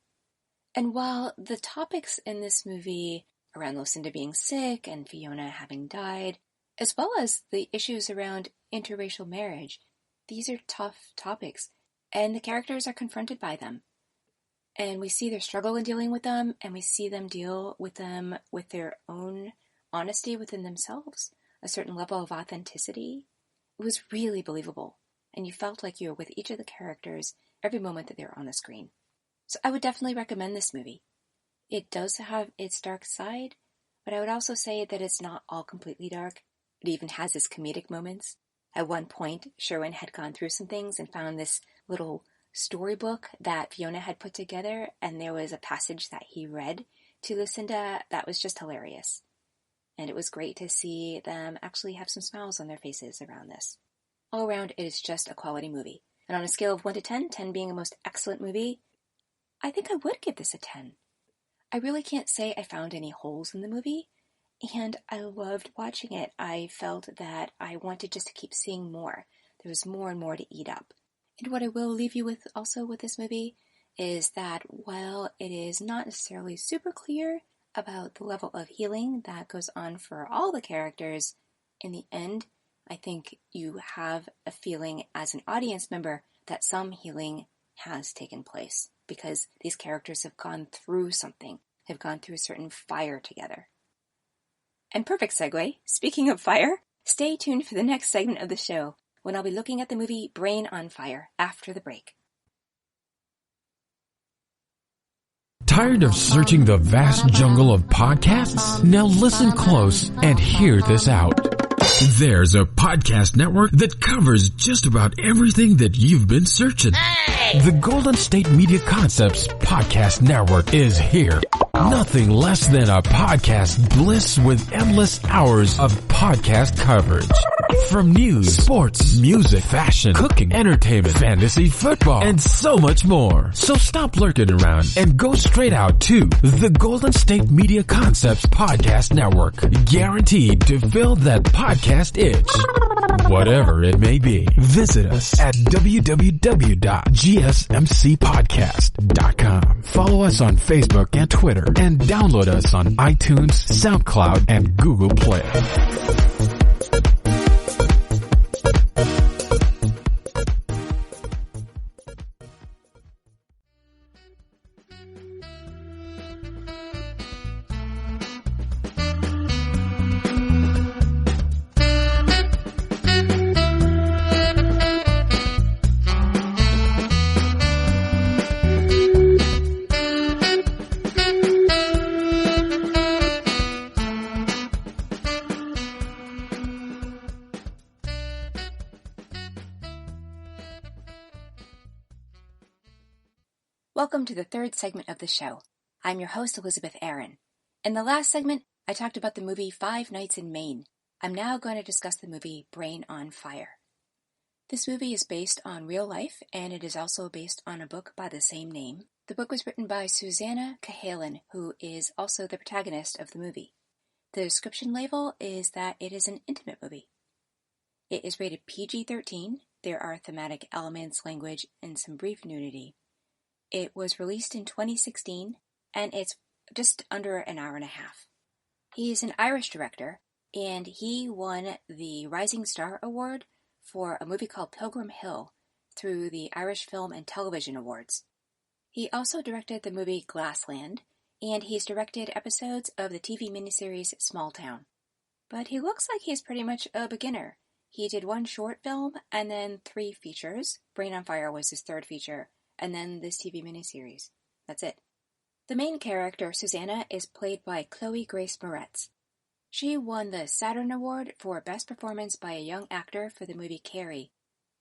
And while the topics in this movie around Lucinda being sick and Fiona having died, as well as the issues around interracial marriage, these are tough topics, and the characters are confronted by them. And we see their struggle in dealing with them, and we see them deal with them with their own honesty within themselves, a certain level of authenticity. It was really believable, and you felt like you were with each of the characters every moment that they were on the screen. So I would definitely recommend this movie. It does have its dark side, but I would also say that it's not all completely dark. It even has its comedic moments. At one point, Sherwin had gone through some things and found this little storybook that Fiona had put together, and there was a passage that he read to Lucinda that was just hilarious. And it was great to see them actually have some smiles on their faces around this. All around, it is just a quality movie. And on a scale of 1 to 10, 10 being a most excellent movie, I think I would give this a 10. I really can't say I found any holes in the movie, and I loved watching it. I felt that I wanted just to keep seeing more. There was more and more to eat up. And what I will leave you with also with this movie is that while it is not necessarily super clear about the level of healing that goes on for all the characters, in the end, I think you have a feeling as an audience member that some healing has taken place because these characters have gone through something, have gone through a certain fire together. And perfect segue, speaking of fire, stay tuned for the next segment of the show when I'll be looking at the movie Brain on Fire after the break. Tired of searching the vast jungle of podcasts? Now listen close and hear this out. There's a podcast network that covers just about everything that you've been searching. Hey! The Golden State Media Concepts Podcast Network is here. Nothing less than a podcast bliss with endless hours of podcast coverage. From news, sports, music, fashion, cooking, entertainment, fantasy, football, and so much more. So stop lurking around and go straight out to the Golden State Media Concepts Podcast Network. Guaranteed to fill that podcast itch. Whatever it may be. Visit us at www.gsmcpodcast.com. Follow us on Facebook and Twitter and download us on iTunes, SoundCloud, and Google Play. Welcome to the third segment of the show. I'm your host, Elizabeth Arryn. In the last segment, I talked about the movie 5 Nights in Maine. I'm now going to discuss the movie Brain on Fire. This movie is based on real life, and it is also based on a book by the same name. The book was written by Susanna Cahalan, who is also the protagonist of the movie. The description label is that it is an intimate movie. It is rated PG-13. There are thematic elements, language, and some brief nudity. It was released in 2016, and it's just under an hour and a half. He is an Irish director, and he won the Rising Star Award for a movie called Pilgrim Hill through the Irish Film and Television Awards. He also directed the movie Glassland, and he's directed episodes of the TV miniseries Small Town. But he looks like he's pretty much a beginner. He did 1 short film, and then 3 features. Brain on Fire was his 3rd feature, and then this TV miniseries. That's it. The main character, Susanna, is played by Chloe Grace Moretz. She won the Saturn Award for Best Performance by a Young Actor for the movie Carrie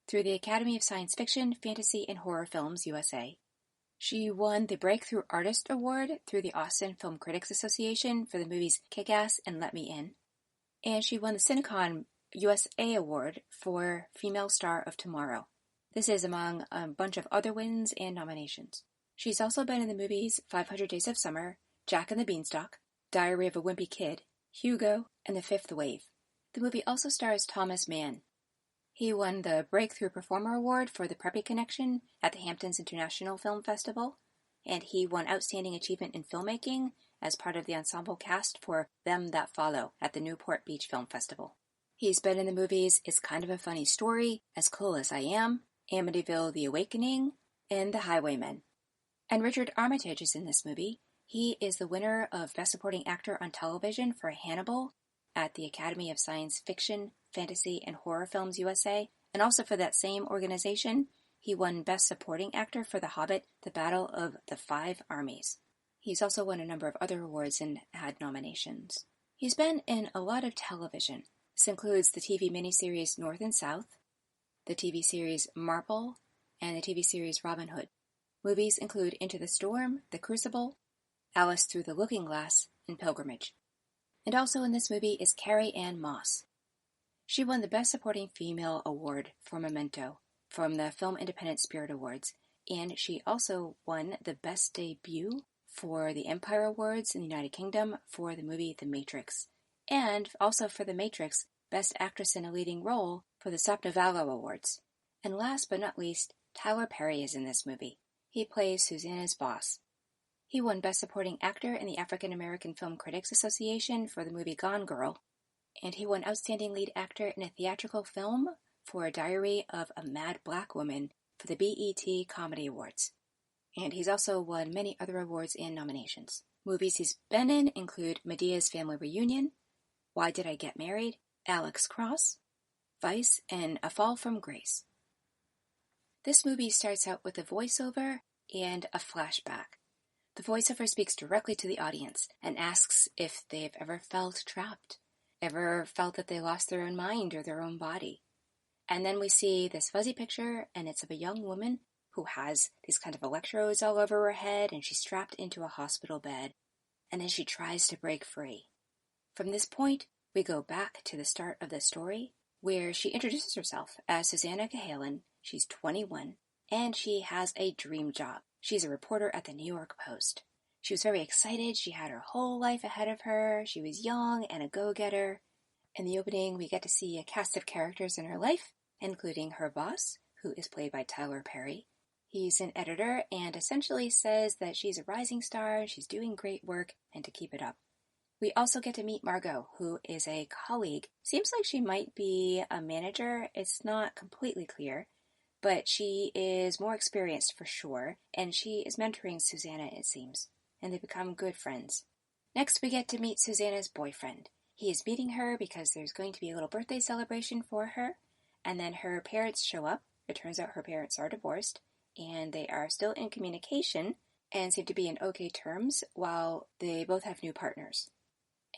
through the Academy of Science Fiction, Fantasy, and Horror Films, USA. She won the Breakthrough Artist Award through the Austin Film Critics Association for the movies Kick-Ass and Let Me In. And she won the Cinecon USA Award for Female Star of Tomorrow. This is among a bunch of other wins and nominations. She's also been in the movies 500 Days of Summer, Jack and the Beanstalk, Diary of a Wimpy Kid, Hugo, and The Fifth Wave. The movie also stars Thomas Mann. He won the Breakthrough Performer Award for The Preppy Connection at the Hamptons International Film Festival, and he won Outstanding Achievement in Filmmaking as part of the ensemble cast for Them That Follow at the Newport Beach Film Festival. He's been in the movies It's Kind of a Funny Story, As Cool as I Am, Amityville: The Awakening, and The Highwaymen. And Richard Armitage is in this movie. He is the winner of Best Supporting Actor on Television for Hannibal at the Academy of Science Fiction, Fantasy, and Horror Films USA, and also for that same organization, he won Best Supporting Actor for The Hobbit, The Battle of the Five Armies. He's also won a number of other awards and had nominations. He's been in a lot of television, This includes the TV miniseries North and South, the TV series Marple, and the TV series Robin Hood. Movies include Into the Storm, The Crucible, Alice Through the Looking Glass, and Pilgrimage. And also in this movie is Carrie Ann Moss. She won the Best Supporting Female Award for Memento from the Film Independent Spirit Awards, and she also won the Best Debut for the Empire Awards in the United Kingdom for the movie The Matrix, and also for The Matrix, Best Actress in a Leading Role for the Sapnavallo Awards. And last but not least, Tyler Perry is in this movie. He plays Susanna's boss. He won Best Supporting Actor in the African American Film Critics Association for the movie Gone Girl, and he won Outstanding Lead Actor in a Theatrical Film for A Diary of a Mad Black Woman for the BET Comedy Awards. And he's also won many other awards and nominations. Movies he's been in include Medea's Family Reunion, Why Did I Get Married?, Alex Cross, Vice, and A Fall from Grace. This movie starts out with a voiceover and a flashback. The voiceover speaks directly to the audience and asks if they've ever felt trapped, ever felt that they lost their own mind or their own body. And then we see this fuzzy picture, and it's of a young woman who has these kind of electrodes all over her head, and she's strapped into a hospital bed, and then she tries to break free. From this point, we go back to the start of the story, where she introduces herself as Susanna Cahalan. She's 21, and she has a dream job. She's a reporter at the New York Post. She was very excited. She had her whole life ahead of her. She was young and a go-getter. In the opening, we get to see a cast of characters in her life, including her boss, who is played by Tyler Perry. He's an editor and essentially says that she's a rising star, she's doing great work, and to keep it up. We also get to meet Margot, who is a colleague. Seems like she might be a manager. It's not completely clear, but she is more experienced for sure, and she is mentoring Susanna, it seems, and they become good friends. Next, we get to meet Susanna's boyfriend. He is meeting her because there's going to be a little birthday celebration for her, and then her parents show up. It turns out her parents are divorced, and they are still in communication and seem to be in okay terms while they both have new partners.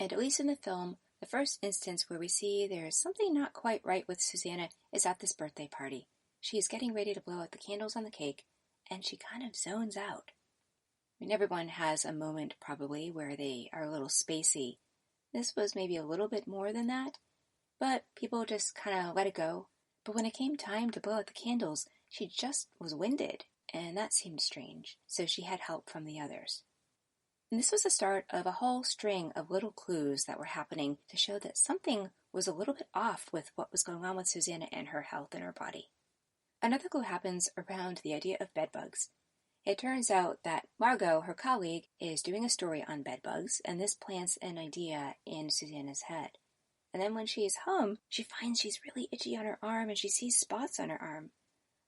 And at least in the film, the first instance where we see there's something not quite right with Susanna is at this birthday party. She is getting ready to blow out the candles on the cake, and she kind of zones out. I mean, everyone has a moment probably where they are a little spacey. This was maybe a little bit more than that, but people just kind of let it go. But when it came time to blow out the candles, she just was winded, and that seemed strange, so she had help from the others. And this was the start of a whole string of little clues that were happening to show that something was a little bit off with what was going on with Susanna and her health and her body. Another clue happens around the idea of bedbugs. It turns out that Margot, her colleague, is doing a story on bedbugs, and this plants an idea in Susanna's head. And then when she is home, she finds she's really itchy on her arm, and she sees spots on her arm.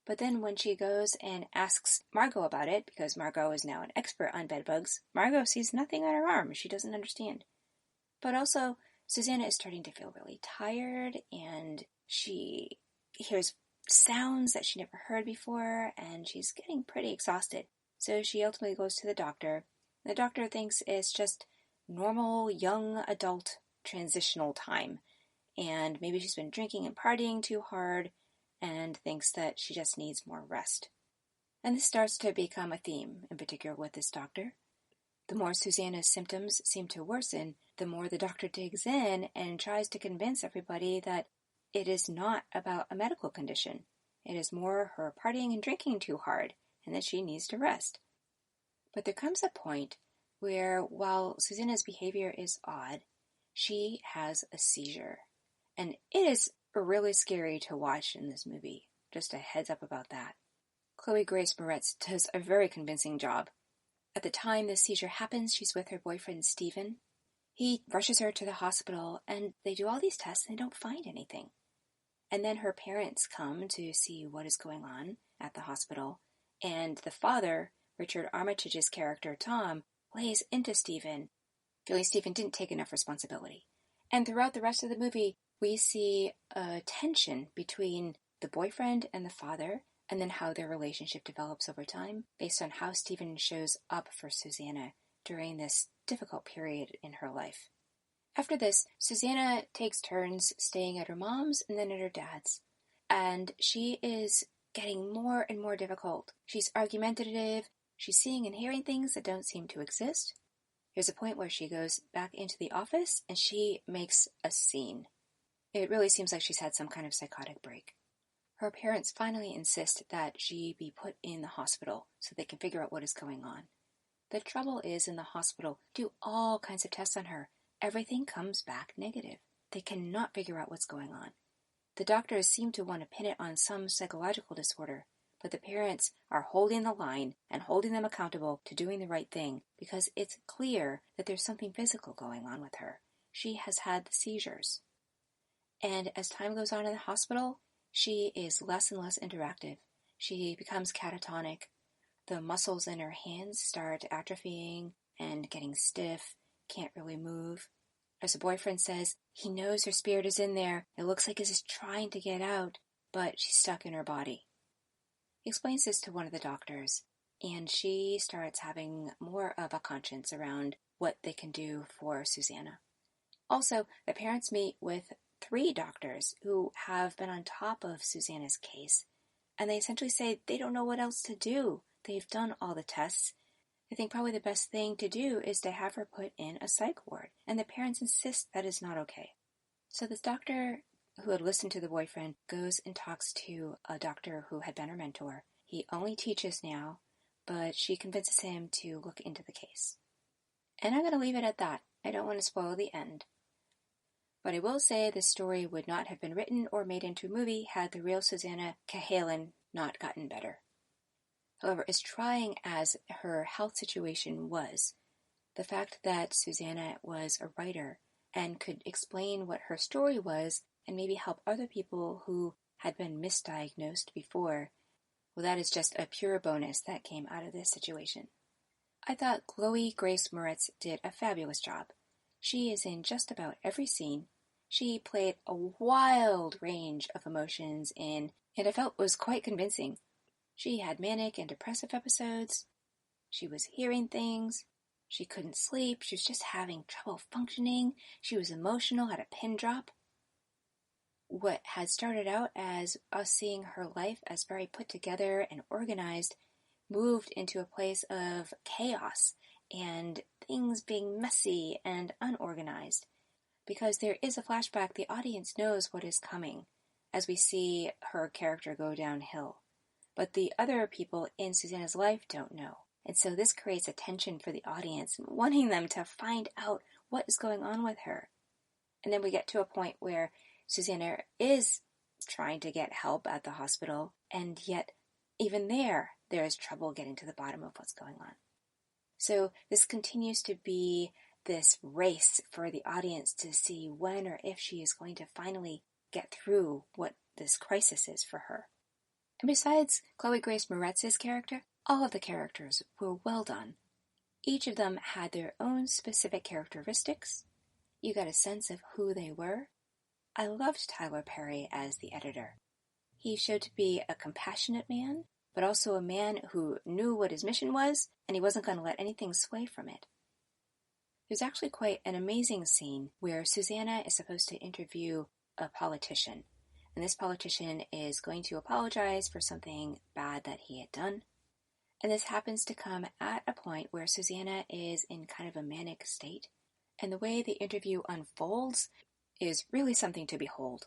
But then when she goes and asks Margot about it, because Margot is now an expert on bedbugs, Margot sees nothing on her arm. She doesn't understand. But also, Susanna is starting to feel really tired, and she hears sounds that she never heard before, and she's getting pretty exhausted. So she ultimately goes to the doctor. The doctor thinks it's just normal, young adult transitional time, and maybe she's been drinking and partying too hard, and thinks that she just needs more rest. And this starts to become a theme, in particular with this doctor. The more Susanna's symptoms seem to worsen, the more the doctor digs in and tries to convince everybody that it is not about a medical condition. It is more her partying and drinking too hard, and that she needs to rest. But there comes a point where, while Susanna's behavior is odd, she has a seizure. And it is really scary to watch in this movie. Just a heads up about that. Chloe Grace Moretz does a very convincing job. At the time this seizure happens, she's with her boyfriend Stephen. He rushes her to the hospital, and they do all these tests and they don't find anything. And then her parents come to see what is going on at the hospital, and the father, Richard Armitage's character Tom, lays into Stephen, feeling Stephen didn't take enough responsibility. And throughout the rest of the movie, we see a tension between the boyfriend and the father, and then how their relationship develops over time, based on how Stephen shows up for Susanna during this difficult period in her life. After this, Susanna takes turns staying at her mom's and then at her dad's. And she is getting more and more difficult. She's argumentative. She's seeing and hearing things that don't seem to exist. There's a point where she goes back into the office and she makes a scene. It really seems like she's had some kind of psychotic break. Her parents finally insist that she be put in the hospital so they can figure out what is going on. The trouble is, in the hospital, do all kinds of tests on her. Everything comes back negative. They cannot figure out what's going on. The doctors seem to want to pin it on some psychological disorder, but the parents are holding the line and holding them accountable to doing the right thing because it's clear that there's something physical going on with her. She has had the seizures. And as time goes on in the hospital, she is less and less interactive. She becomes catatonic. The muscles in her hands start atrophying and getting stiff, can't really move. As her boyfriend says, he knows her spirit is in there. It looks like it's trying to get out, but she's stuck in her body. He explains this to one of the doctors, and she starts having more of a conscience around what they can do for Susanna. Also, the parents meet with 3 doctors who have been on top of Susanna's case, and they essentially say they don't know what else to do. They've done all the tests. They think probably the best thing to do is to have her put in a psych ward, and the parents insist that is not okay. So this doctor who had listened to the boyfriend goes and talks to a doctor who had been her mentor. He only teaches now, but she convinces him to look into the case. And I'm going to leave it at that. I don't want to spoil the end. But I will say this story would not have been written or made into a movie had the real Susanna Cahalan not gotten better. However, as trying as her health situation was, the fact that Susanna was a writer and could explain what her story was and maybe help other people who had been misdiagnosed before, well, that is just a pure bonus that came out of this situation. I thought Chloe Grace Moretz did a fabulous job. She is in just about every scene. She played a wild range of emotions in, and I felt was quite convincing. She had manic and depressive episodes. She was hearing things. She couldn't sleep. She was just having trouble functioning. She was emotional, had a pin drop. What had started out as us seeing her life as very put together and organized moved into a place of chaos and things being messy and unorganized. Because there is a flashback, the audience knows what is coming as we see her character go downhill. But the other people in Susanna's life don't know. And so this creates a tension for the audience, wanting them to find out what is going on with her. And then we get to a point where Susanna is trying to get help at the hospital, and yet even there is trouble getting to the bottom of what's going on. So this continues to be this race for the audience to see when or if she is going to finally get through what this crisis is for her. And besides Chloe Grace Moretz's character, all of the characters were well done. Each of them had their own specific characteristics. You got a sense of who they were. I loved Tyler Perry as the editor. He showed to be a compassionate man, but also a man who knew what his mission was, and he wasn't going to let anything sway from it. There's actually quite an amazing scene where Susanna is supposed to interview a politician. And this politician is going to apologize for something bad that he had done. And this happens to come at a point where Susanna is in kind of a manic state. And the way the interview unfolds is really something to behold.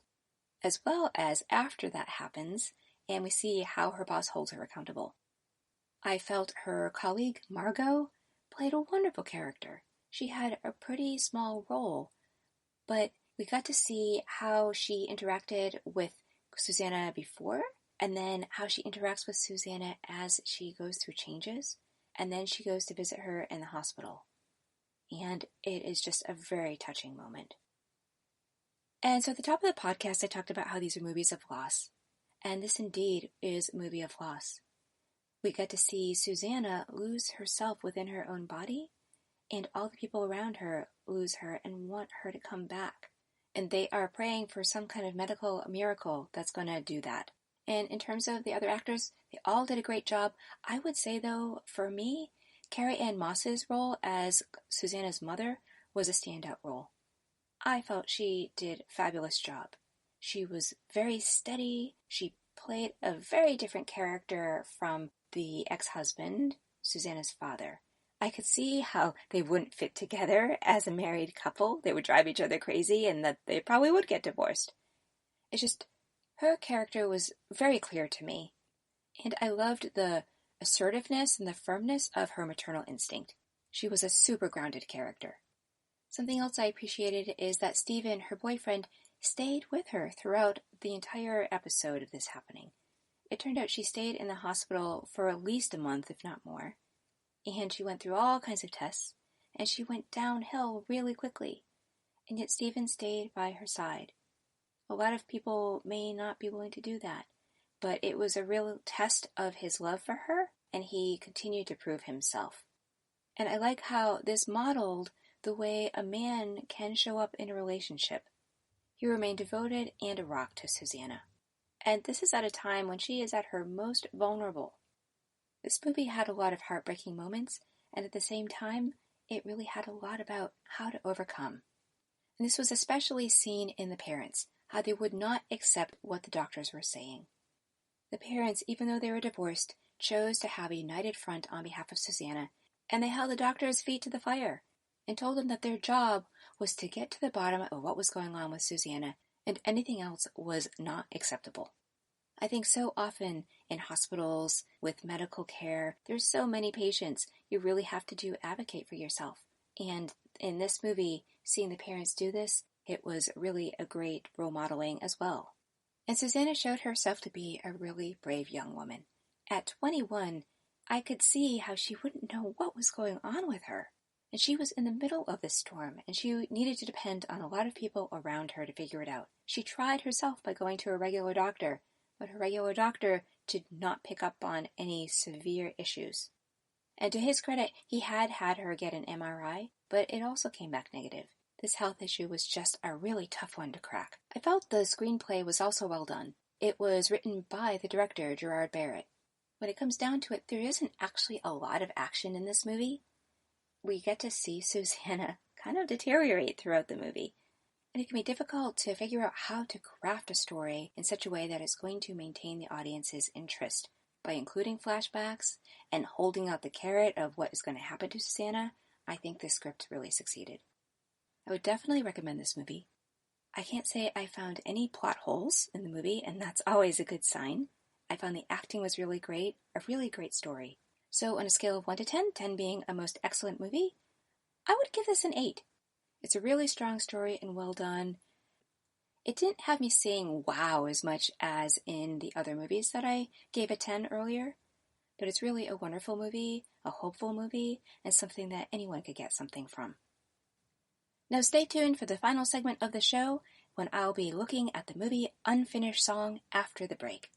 As well as after that happens, and we see how her boss holds her accountable. I felt her colleague, Margot, played a wonderful character. She had a pretty small role, but we got to see how she interacted with Susanna before, and then how she interacts with Susanna as she goes through changes, and then she goes to visit her in the hospital. And it is just a very touching moment. And so at the top of the podcast, I talked about how these are movies of loss. And this indeed is a movie of loss. We get to see Susanna lose herself within her own body, and all the people around her lose her and want her to come back. And they are praying for some kind of medical miracle that's going to do that. And in terms of the other actors, they all did a great job. I would say, though, for me, Carrie Ann Moss's role as Susanna's mother was a standout role. I felt she did a fabulous job. She was very steady. She played a very different character from the ex-husband, Susanna's father. I could see how they wouldn't fit together as a married couple. They would drive each other crazy and that they probably would get divorced. It's just, her character was very clear to me. And I loved the assertiveness and the firmness of her maternal instinct. She was a super grounded character. Something else I appreciated is that Stephen, her boyfriend, stayed with her throughout the entire episode of this happening. It turned out she stayed in the hospital for at least a month, if not more. And she went through all kinds of tests, and she went downhill really quickly. And yet Stephen stayed by her side. A lot of people may not be willing to do that, but it was a real test of his love for her, and he continued to prove himself. And I like how this modeled the way a man can show up in a relationship. He remained devoted and a rock to Susanna. And this is at a time when she is at her most vulnerable. This movie had a lot of heartbreaking moments, and at the same time, it really had a lot about how to overcome. And this was especially seen in the parents, how they would not accept what the doctors were saying. The parents, even though they were divorced, chose to have a united front on behalf of Susanna, and they held the doctor's feet to the fire and told them that their job was to get to the bottom of what was going on with Susanna, and anything else was not acceptable. I think so often in hospitals, with medical care, there's so many patients, you really have to advocate for yourself. And in this movie, seeing the parents do this, it was really a great role modeling as well. And Susanna showed herself to be a really brave young woman. At 21, I could see how she wouldn't know what was going on with her. And she was in the middle of this storm, and she needed to depend on a lot of people around her to figure it out. She tried herself by going to a regular doctor, but her regular doctor did not pick up on any severe issues. And to his credit, he had her get an MRI, but it also came back negative. This health issue was just a really tough one to crack. I felt the screenplay was also well done. It was written by the director, Gerard Barrett. When it comes down to it, there isn't actually a lot of action in this movie. We get to see Susanna kind of deteriorate throughout the movie. And it can be difficult to figure out how to craft a story in such a way that it's going to maintain the audience's interest. By including flashbacks and holding out the carrot of what is going to happen to Susanna, I think this script really succeeded. I would definitely recommend this movie. I can't say I found any plot holes in the movie, and that's always a good sign. I found the acting was really great, a really great story. So on a scale of 1 to 10, 10 being a most excellent movie, I would give this an 8. It's a really strong story and well done. It didn't have me saying wow as much as in the other movies that I gave a 10 earlier, but it's really a wonderful movie, a hopeful movie, and something that anyone could get something from. Now stay tuned for the final segment of the show when I'll be looking at the movie Unfinished Song after the break.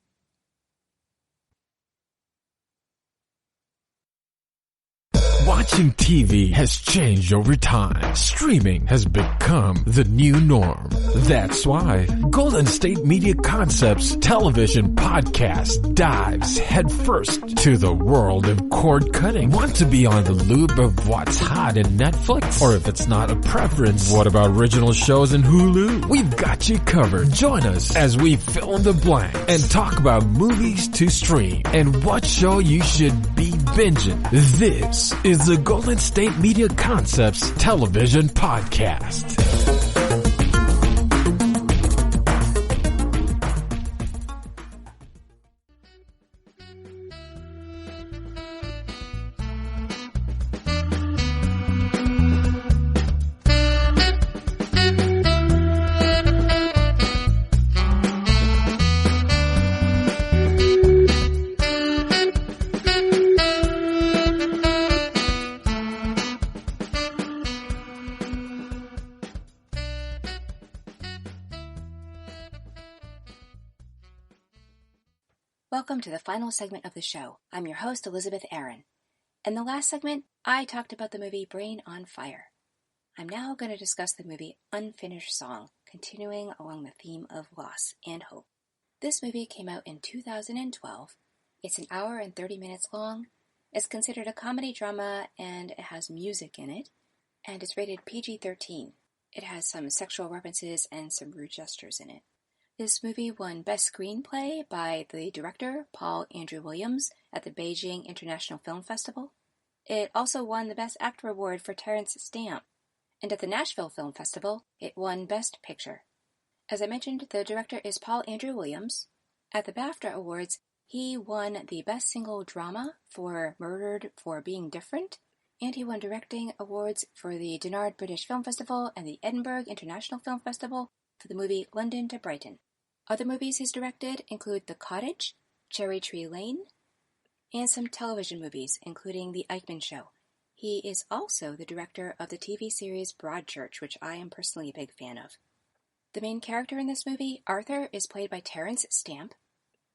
Watching TV has changed over time. Streaming has become the new norm. That's why Golden State Media Concepts television podcast dives headfirst to the world of cord cutting. Want to be on the loop of what's hot in Netflix? Or if it's not a preference, what about original shows in Hulu? We've got you covered. Join us as we fill in the blank and talk about movies to stream and what show you should be binging. This is the Golden State Media Concepts television podcast. Welcome to the final segment of the show. I'm your host, Elizabeth Aaron. In the last segment, I talked about the movie Brain on Fire. I'm now going to discuss the movie Unfinished Song, continuing along the theme of loss and hope. This movie came out in 2012. It's an hour and 30 minutes long. It's considered a comedy drama, and it has music in it. And it's rated PG-13. It has some sexual references and some rude gestures in it. This movie won Best Screenplay by the director, Paul Andrew Williams, at the Beijing International Film Festival. It also won the Best Actor Award for Terence Stamp, and at the Nashville Film Festival, it won Best Picture. As I mentioned, the director is Paul Andrew Williams. At the BAFTA Awards, he won the Best Single Drama for Murdered for Being Different, and he won directing awards for the Dinard British Film Festival and the Edinburgh International Film Festival for the movie London to Brighton. Other movies he's directed include The Cottage, Cherry Tree Lane, and some television movies, including The Eichmann Show. He is also the director of the TV series Broadchurch, which I am personally a big fan of. The main character in this movie, Arthur, is played by Terence Stamp.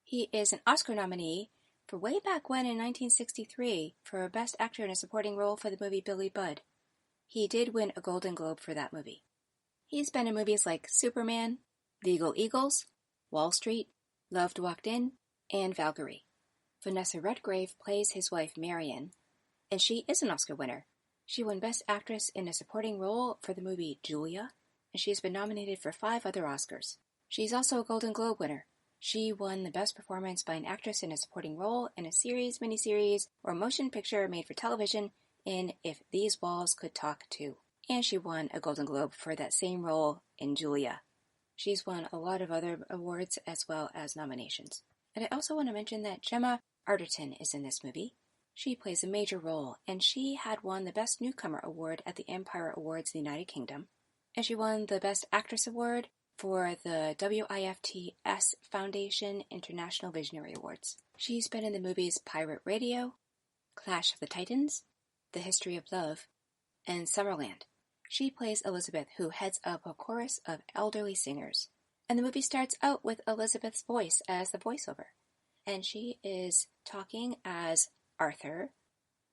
He is an Oscar nominee for way back when in 1963 for Best Actor in a Supporting Role for the movie Billy Budd. He did win a Golden Globe for that movie. He's been in movies like Superman, Legal Eagles, Wall Street, Loved Walked In, and Valkyrie. Vanessa Redgrave plays his wife Marion, and she is an Oscar winner. She won Best Actress in a Supporting Role for the movie Julia, and she has been nominated for 5 other Oscars. She's also a Golden Globe winner. She won the Best Performance by an Actress in a Supporting Role in a series, miniseries, or motion picture made for television in If These Walls Could Talk Too. And she won a Golden Globe for that same role in Julia. She's won a lot of other awards as well as nominations. And I also want to mention that Gemma Arterton is in this movie. She plays a major role, and she had won the Best Newcomer Award at the Empire Awards in the United Kingdom. And she won the Best Actress Award for the WIFTS Foundation International Visionary Awards. She's been in the movies Pirate Radio, Clash of the Titans, The History of Love, and Summerland. She plays Elizabeth, who heads up a chorus of elderly singers. And the movie starts out with Elizabeth's voice as the voiceover. And she is talking as Arthur,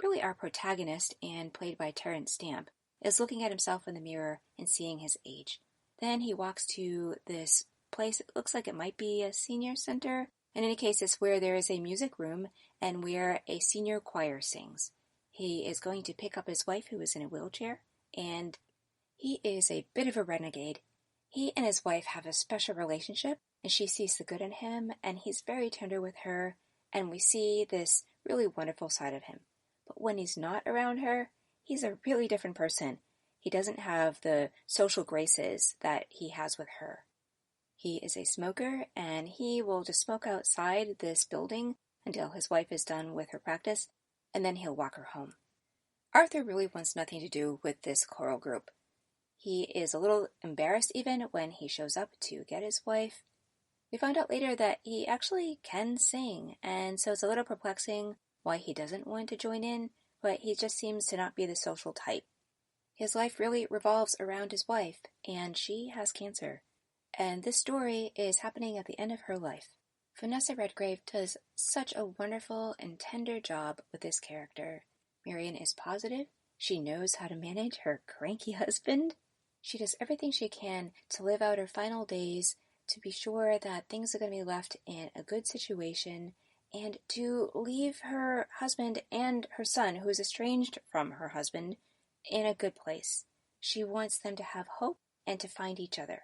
really our protagonist and played by Terence Stamp, is looking at himself in the mirror and seeing his age. Then he walks to this place, it looks like it might be a senior center. In any case, it's where there is a music room and where a senior choir sings. He is going to pick up his wife, who is in a wheelchair, and he is a bit of a renegade. He and his wife have a special relationship, and she sees the good in him, and he's very tender with her, and we see this really wonderful side of him. But when he's not around her, he's a really different person. He doesn't have the social graces that he has with her. He is a smoker, and he will just smoke outside this building until his wife is done with her practice, and then he'll walk her home. Arthur really wants nothing to do with this choral group. He is a little embarrassed even when he shows up to get his wife. We find out later that he actually can sing, and so it's a little perplexing why he doesn't want to join in, but he just seems to not be the social type. His life really revolves around his wife, and she has cancer. And this story is happening at the end of her life. Vanessa Redgrave does such a wonderful and tender job with this character. Marion is positive. She knows how to manage her cranky husband. She does everything she can to live out her final days, to be sure that things are going to be left in a good situation, and to leave her husband and her son, who is estranged from her husband, in a good place. She wants them to have hope and to find each other.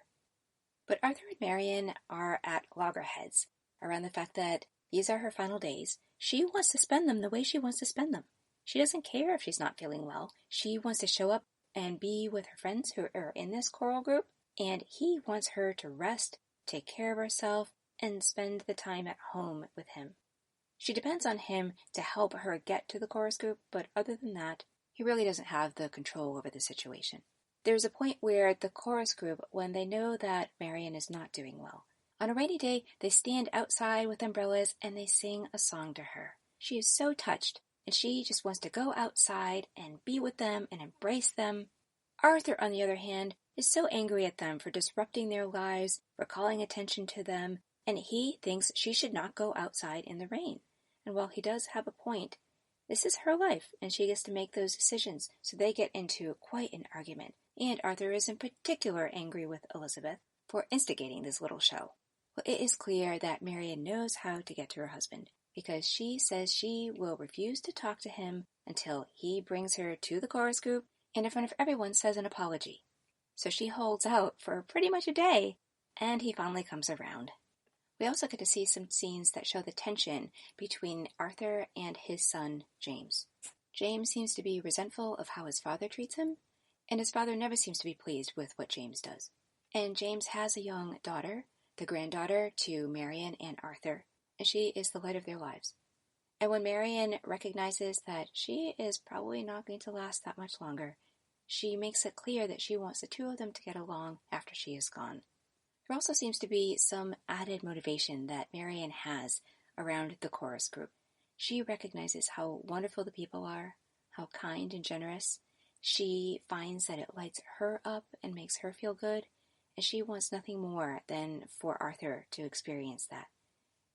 But Arthur and Marion are at loggerheads around the fact that these are her final days. She wants to spend them the way she wants to spend them. She doesn't care if she's not feeling well. She wants to show up and be with her friends who are in this choral group, and he wants her to rest, take care of herself, and spend the time at home with him. She depends on him to help her get to the chorus group, but other than that, he really doesn't have the control over the situation. There's a point where the chorus group, when they know that Marion is not doing well, on a rainy day, they stand outside with umbrellas and they sing a song to her. She is so touched, and she just wants to go outside and be with them and embrace them. Arthur, on the other hand, is so angry at them for disrupting their lives, for calling attention to them, and he thinks she should not go outside in the rain. And while he does have a point, this is her life, and she gets to make those decisions, so they get into quite an argument. And Arthur is in particular angry with Elizabeth for instigating this little show. Well, it is clear that Marion knows how to get to her husband, because she says she will refuse to talk to him until he brings her to the chorus group and in front of everyone says an apology. So she holds out for pretty much a day, and he finally comes around. We also get to see some scenes that show the tension between Arthur and his son, James. James seems to be resentful of how his father treats him, and his father never seems to be pleased with what James does. And James has a young daughter, the granddaughter to Marian and Arthur, and she is the light of their lives. And when Marian recognizes that she is probably not going to last that much longer, she makes it clear that she wants the two of them to get along after she is gone. There also seems to be some added motivation that Marian has around the chorus group. She recognizes how wonderful the people are, how kind and generous. She finds that it lights her up and makes her feel good, and she wants nothing more than for Arthur to experience that.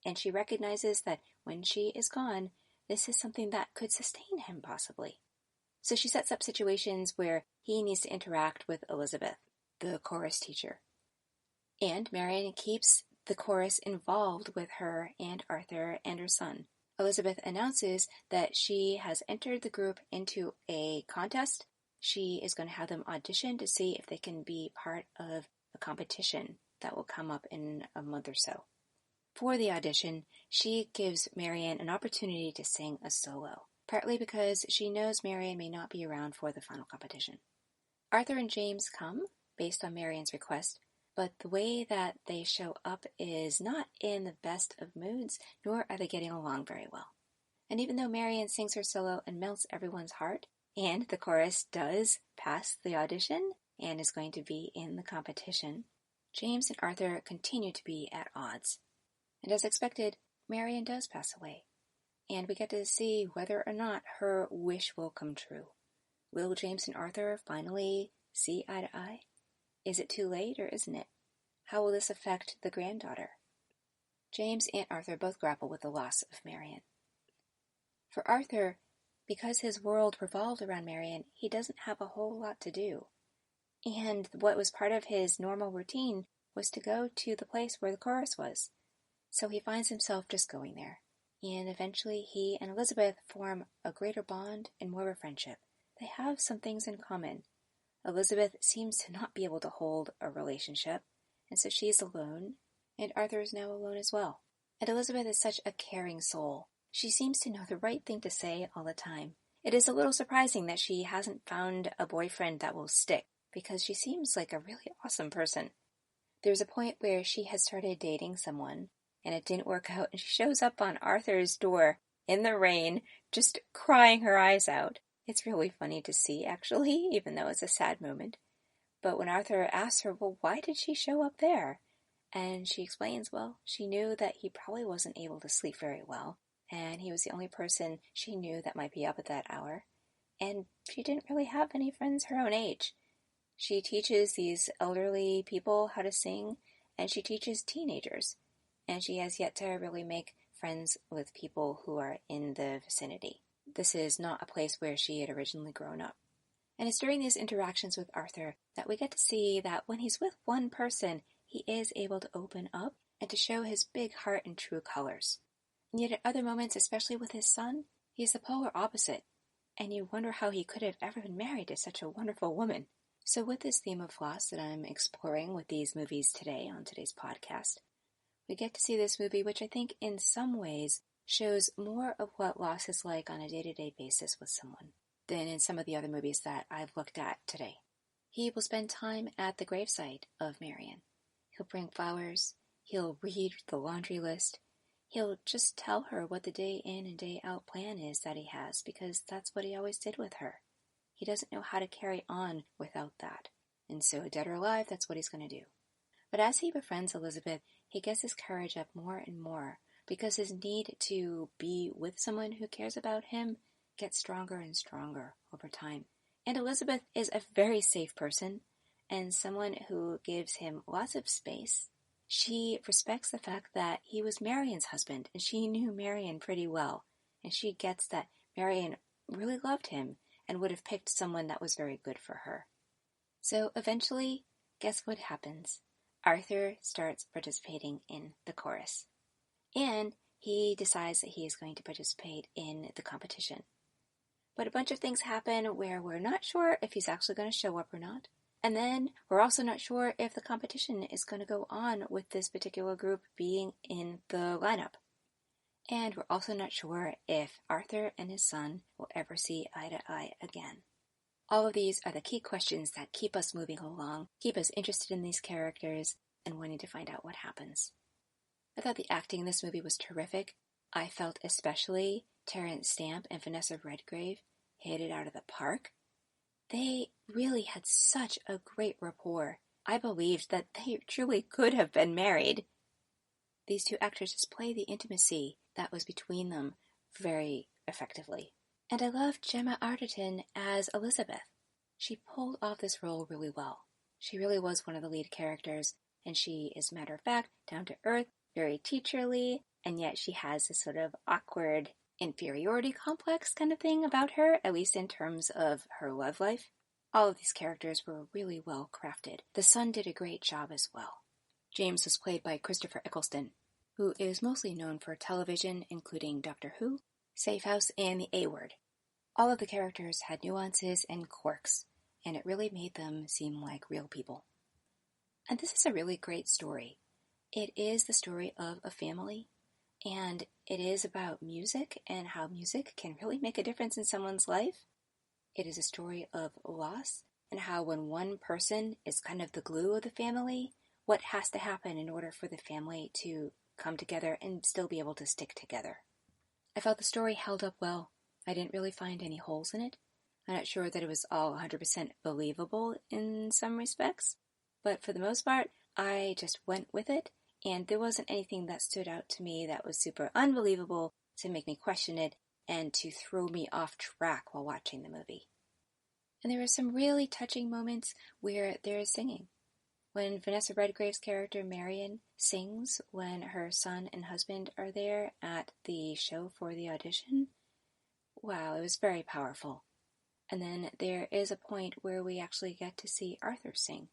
And she recognizes that when she is gone, this is something that could sustain him possibly. So she sets up situations where he needs to interact with Elizabeth, the chorus teacher. And Marian keeps the chorus involved with her and Arthur and her son. Elizabeth announces that she has entered the group into a contest. She is going to have them audition to see if they can be part of a competition that will come up in a month or so. For the audition, she gives Marian an opportunity to sing a solo, partly because she knows Marian may not be around for the final competition. Arthur and James come, based on Marian's request, but the way that they show up is not in the best of moods, nor are they getting along very well. And even though Marian sings her solo and melts everyone's heart, and the chorus does pass the audition and is going to be in the competition, James and Arthur continue to be at odds. And as expected, Marian does pass away, and we get to see whether or not her wish will come true. Will James and Arthur finally see eye to eye? Is it too late or isn't it? How will this affect the granddaughter? James and Arthur both grapple with the loss of Marian. For Arthur, because his world revolved around Marian, he doesn't have a whole lot to do. And what was part of his normal routine was to go to the place where the chorus was. So he finds himself just going there. And eventually he and Elizabeth form a greater bond and more of a friendship. They have some things in common. Elizabeth seems to not be able to hold a relationship, and so she's alone, and Arthur is now alone as well. And Elizabeth is such a caring soul. She seems to know the right thing to say all the time. It is a little surprising that she hasn't found a boyfriend that will stick, because she seems like a really awesome person. There's a point where she has started dating someone, and it didn't work out, and she shows up on Arthur's door in the rain, just crying her eyes out. It's really funny to see, actually, even though it's a sad moment. But when Arthur asks her, well, why did she show up there? And she explains, well, she knew that he probably wasn't able to sleep very well, and he was the only person she knew that might be up at that hour. And she didn't really have any friends her own age. She teaches these elderly people how to sing, and she teaches teenagers. And she has yet to really make friends with people who are in the vicinity. This is not a place where she had originally grown up. And it's during these interactions with Arthur that we get to see that when he's with one person, he is able to open up and to show his big heart in true colors. And yet at other moments, especially with his son, he's the polar opposite. And you wonder how he could have ever been married to such a wonderful woman. So with this theme of loss that I'm exploring with these movies today on today's podcast, we get to see this movie, which I think in some ways shows more of what loss is like on a day-to-day basis with someone than in some of the other movies that I've looked at today. He will spend time at the gravesite of Marian. He'll bring flowers. He'll read the laundry list. He'll just tell her what the day in and day out plan is that he has, because that's what he always did with her. He doesn't know how to carry on without that. And so, dead or alive, that's what he's going to do. But as he befriends Elizabeth, he gets his courage up more and more, because his need to be with someone who cares about him gets stronger and stronger over time. And Elizabeth is a very safe person, and someone who gives him lots of space. She respects the fact that he was Marian's husband, and she knew Marian pretty well, and she gets that Marian really loved him and would have picked someone that was very good for her. So eventually, guess what happens? Arthur starts participating in the chorus. And he decides that he is going to participate in the competition. But a bunch of things happen where we're not sure if he's actually going to show up or not. And then we're also not sure if the competition is going to go on with this particular group being in the lineup. And we're also not sure if Arthur and his son will ever see eye to eye again. All of these are the key questions that keep us moving along, keep us interested in these characters, and wanting to find out what happens. I thought the acting in this movie was terrific. I felt especially Terrence Stamp and Vanessa Redgrave hit it out of the park. They really had such a great rapport. I believed that they truly could have been married. These two actors display the intimacy that was between them very effectively. And I loved Gemma Arterton as Elizabeth. She pulled off this role really well. She really was one of the lead characters, and she is matter of fact, down to earth, very teacherly, and yet she has this sort of awkward inferiority complex kind of thing about her, at least in terms of her love life. All of these characters were really well crafted. The son did a great job as well. James was played by Christopher Eccleston, who is mostly known for television, including Doctor Who, Safe House, and The A Word. All of the characters had nuances and quirks, and it really made them seem like real people. And this is a really great story. It is the story of a family, and it is about music and how music can really make a difference in someone's life. It is a story of loss and how when one person is kind of the glue of the family, what has to happen in order for the family to come together and still be able to stick together. I felt the story held up well. I didn't really find any holes in it. I'm not sure that it was all 100% believable in some respects, but for the most part, I just went with it, and there wasn't anything that stood out to me that was super unbelievable to make me question it and to throw me off track while watching the movie. And there were some really touching moments where there is singing. When Vanessa Redgrave's character Marion sings when her son and husband are there at the show for the audition, wow, it was very powerful. And then there is a point where we actually get to see Arthur sing,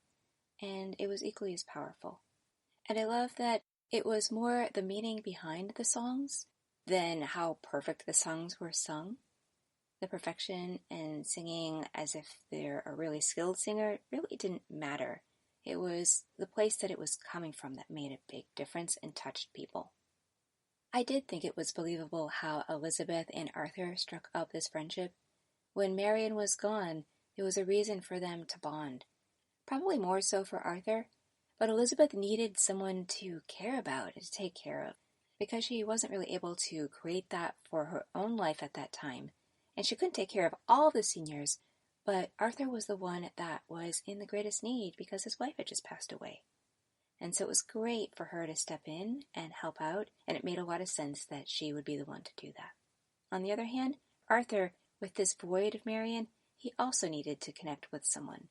and it was equally as powerful. And I love that it was more the meaning behind the songs than how perfect the songs were sung. The perfection and singing as if they're a really skilled singer really didn't matter. It was the place that it was coming from that made a big difference and touched people. I did think it was believable how Elizabeth and Arthur struck up this friendship. When Marion was gone, there was a reason for them to bond. Probably more so for Arthur, but Elizabeth needed someone to care about and to take care of, because she wasn't really able to create that for her own life at that time, and she couldn't take care of all the seniors, but Arthur was the one that was in the greatest need because his wife had just passed away. And so it was great for her to step in and help out, and it made a lot of sense that she would be the one to do that. On the other hand, Arthur, with this void of Marion, he also needed to connect with someone,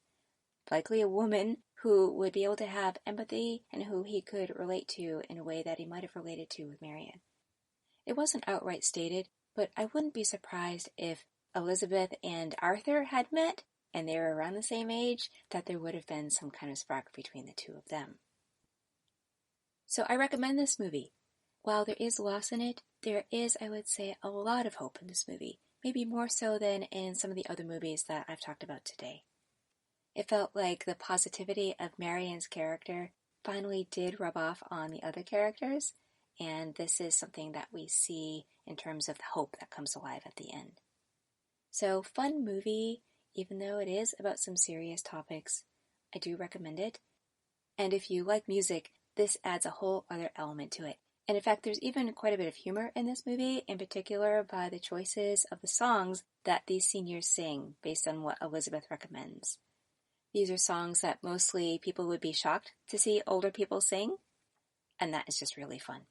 likely a woman who would be able to have empathy and who he could relate to in a way that he might have related to with Marion. It wasn't outright stated, but I wouldn't be surprised if Elizabeth and Arthur had met and they were around the same age, that there would have been some kind of spark between the two of them. So I recommend this movie. While there is loss in it, there is, I would say, a lot of hope in this movie, maybe more so than in some of the other movies that I've talked about today. It felt like the positivity of Marion's character finally did rub off on the other characters, and this is something that we see in terms of the hope that comes alive at the end. So, fun movie, even though it is about some serious topics. I do recommend it. And if you like music, this adds a whole other element to it. And in fact, there's even quite a bit of humor in this movie, in particular by the choices of the songs that these seniors sing based on what Elizabeth recommends. These are songs that mostly people would be shocked to see older people sing, and that is just really fun.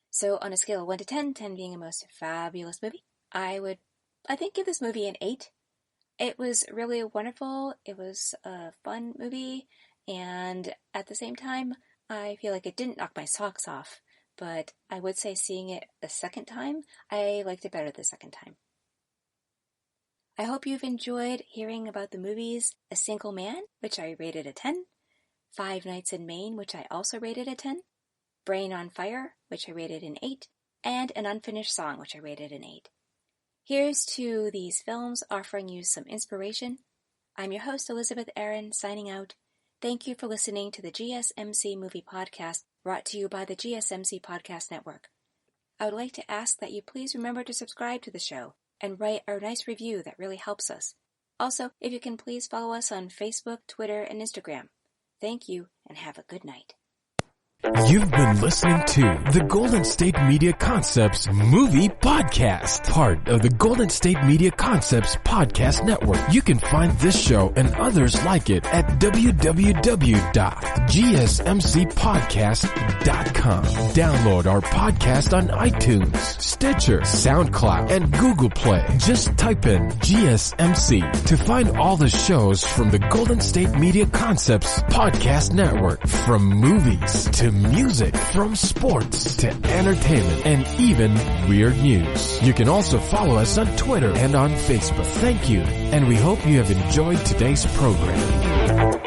So on a scale of 1 to 10, 10 being a most fabulous movie, I think give this movie an 8. It was really wonderful. It was a fun movie, and at the same time, I feel like it didn't knock my socks off, but I would say seeing it the second time, I liked it better the second time. I hope you've enjoyed hearing about the movies A Single Man, which I rated a 10, 5 Nights in Maine, which I also rated a 10, Brain on Fire, which I rated an 8, and An Unfinished Song, which I rated an 8. Here's to these films offering you some inspiration. I'm your host, Elizabeth Aaron, signing out. Thank you for listening to the GSMC Movie Podcast, brought to you by the GSMC Podcast Network. I would like to ask that you please remember to subscribe to the show and write a nice review that really helps us. Also, if you can please follow us on Facebook, Twitter, and Instagram. Thank you, and have a good night. You've been listening to the Golden State Media Concepts Movie Podcast, part of the Golden State Media Concepts Podcast Network. You can find this show and others like it at www.gsmcpodcast.com. Download our podcast on iTunes, Stitcher, SoundCloud, and Google Play. Just type in GSMC to find all the shows from the Golden State Media Concepts Podcast Network, from movies to music, from sports to entertainment, and even weird news. You can also follow us on Twitter and on Facebook. Thank you, and we hope you have enjoyed today's program.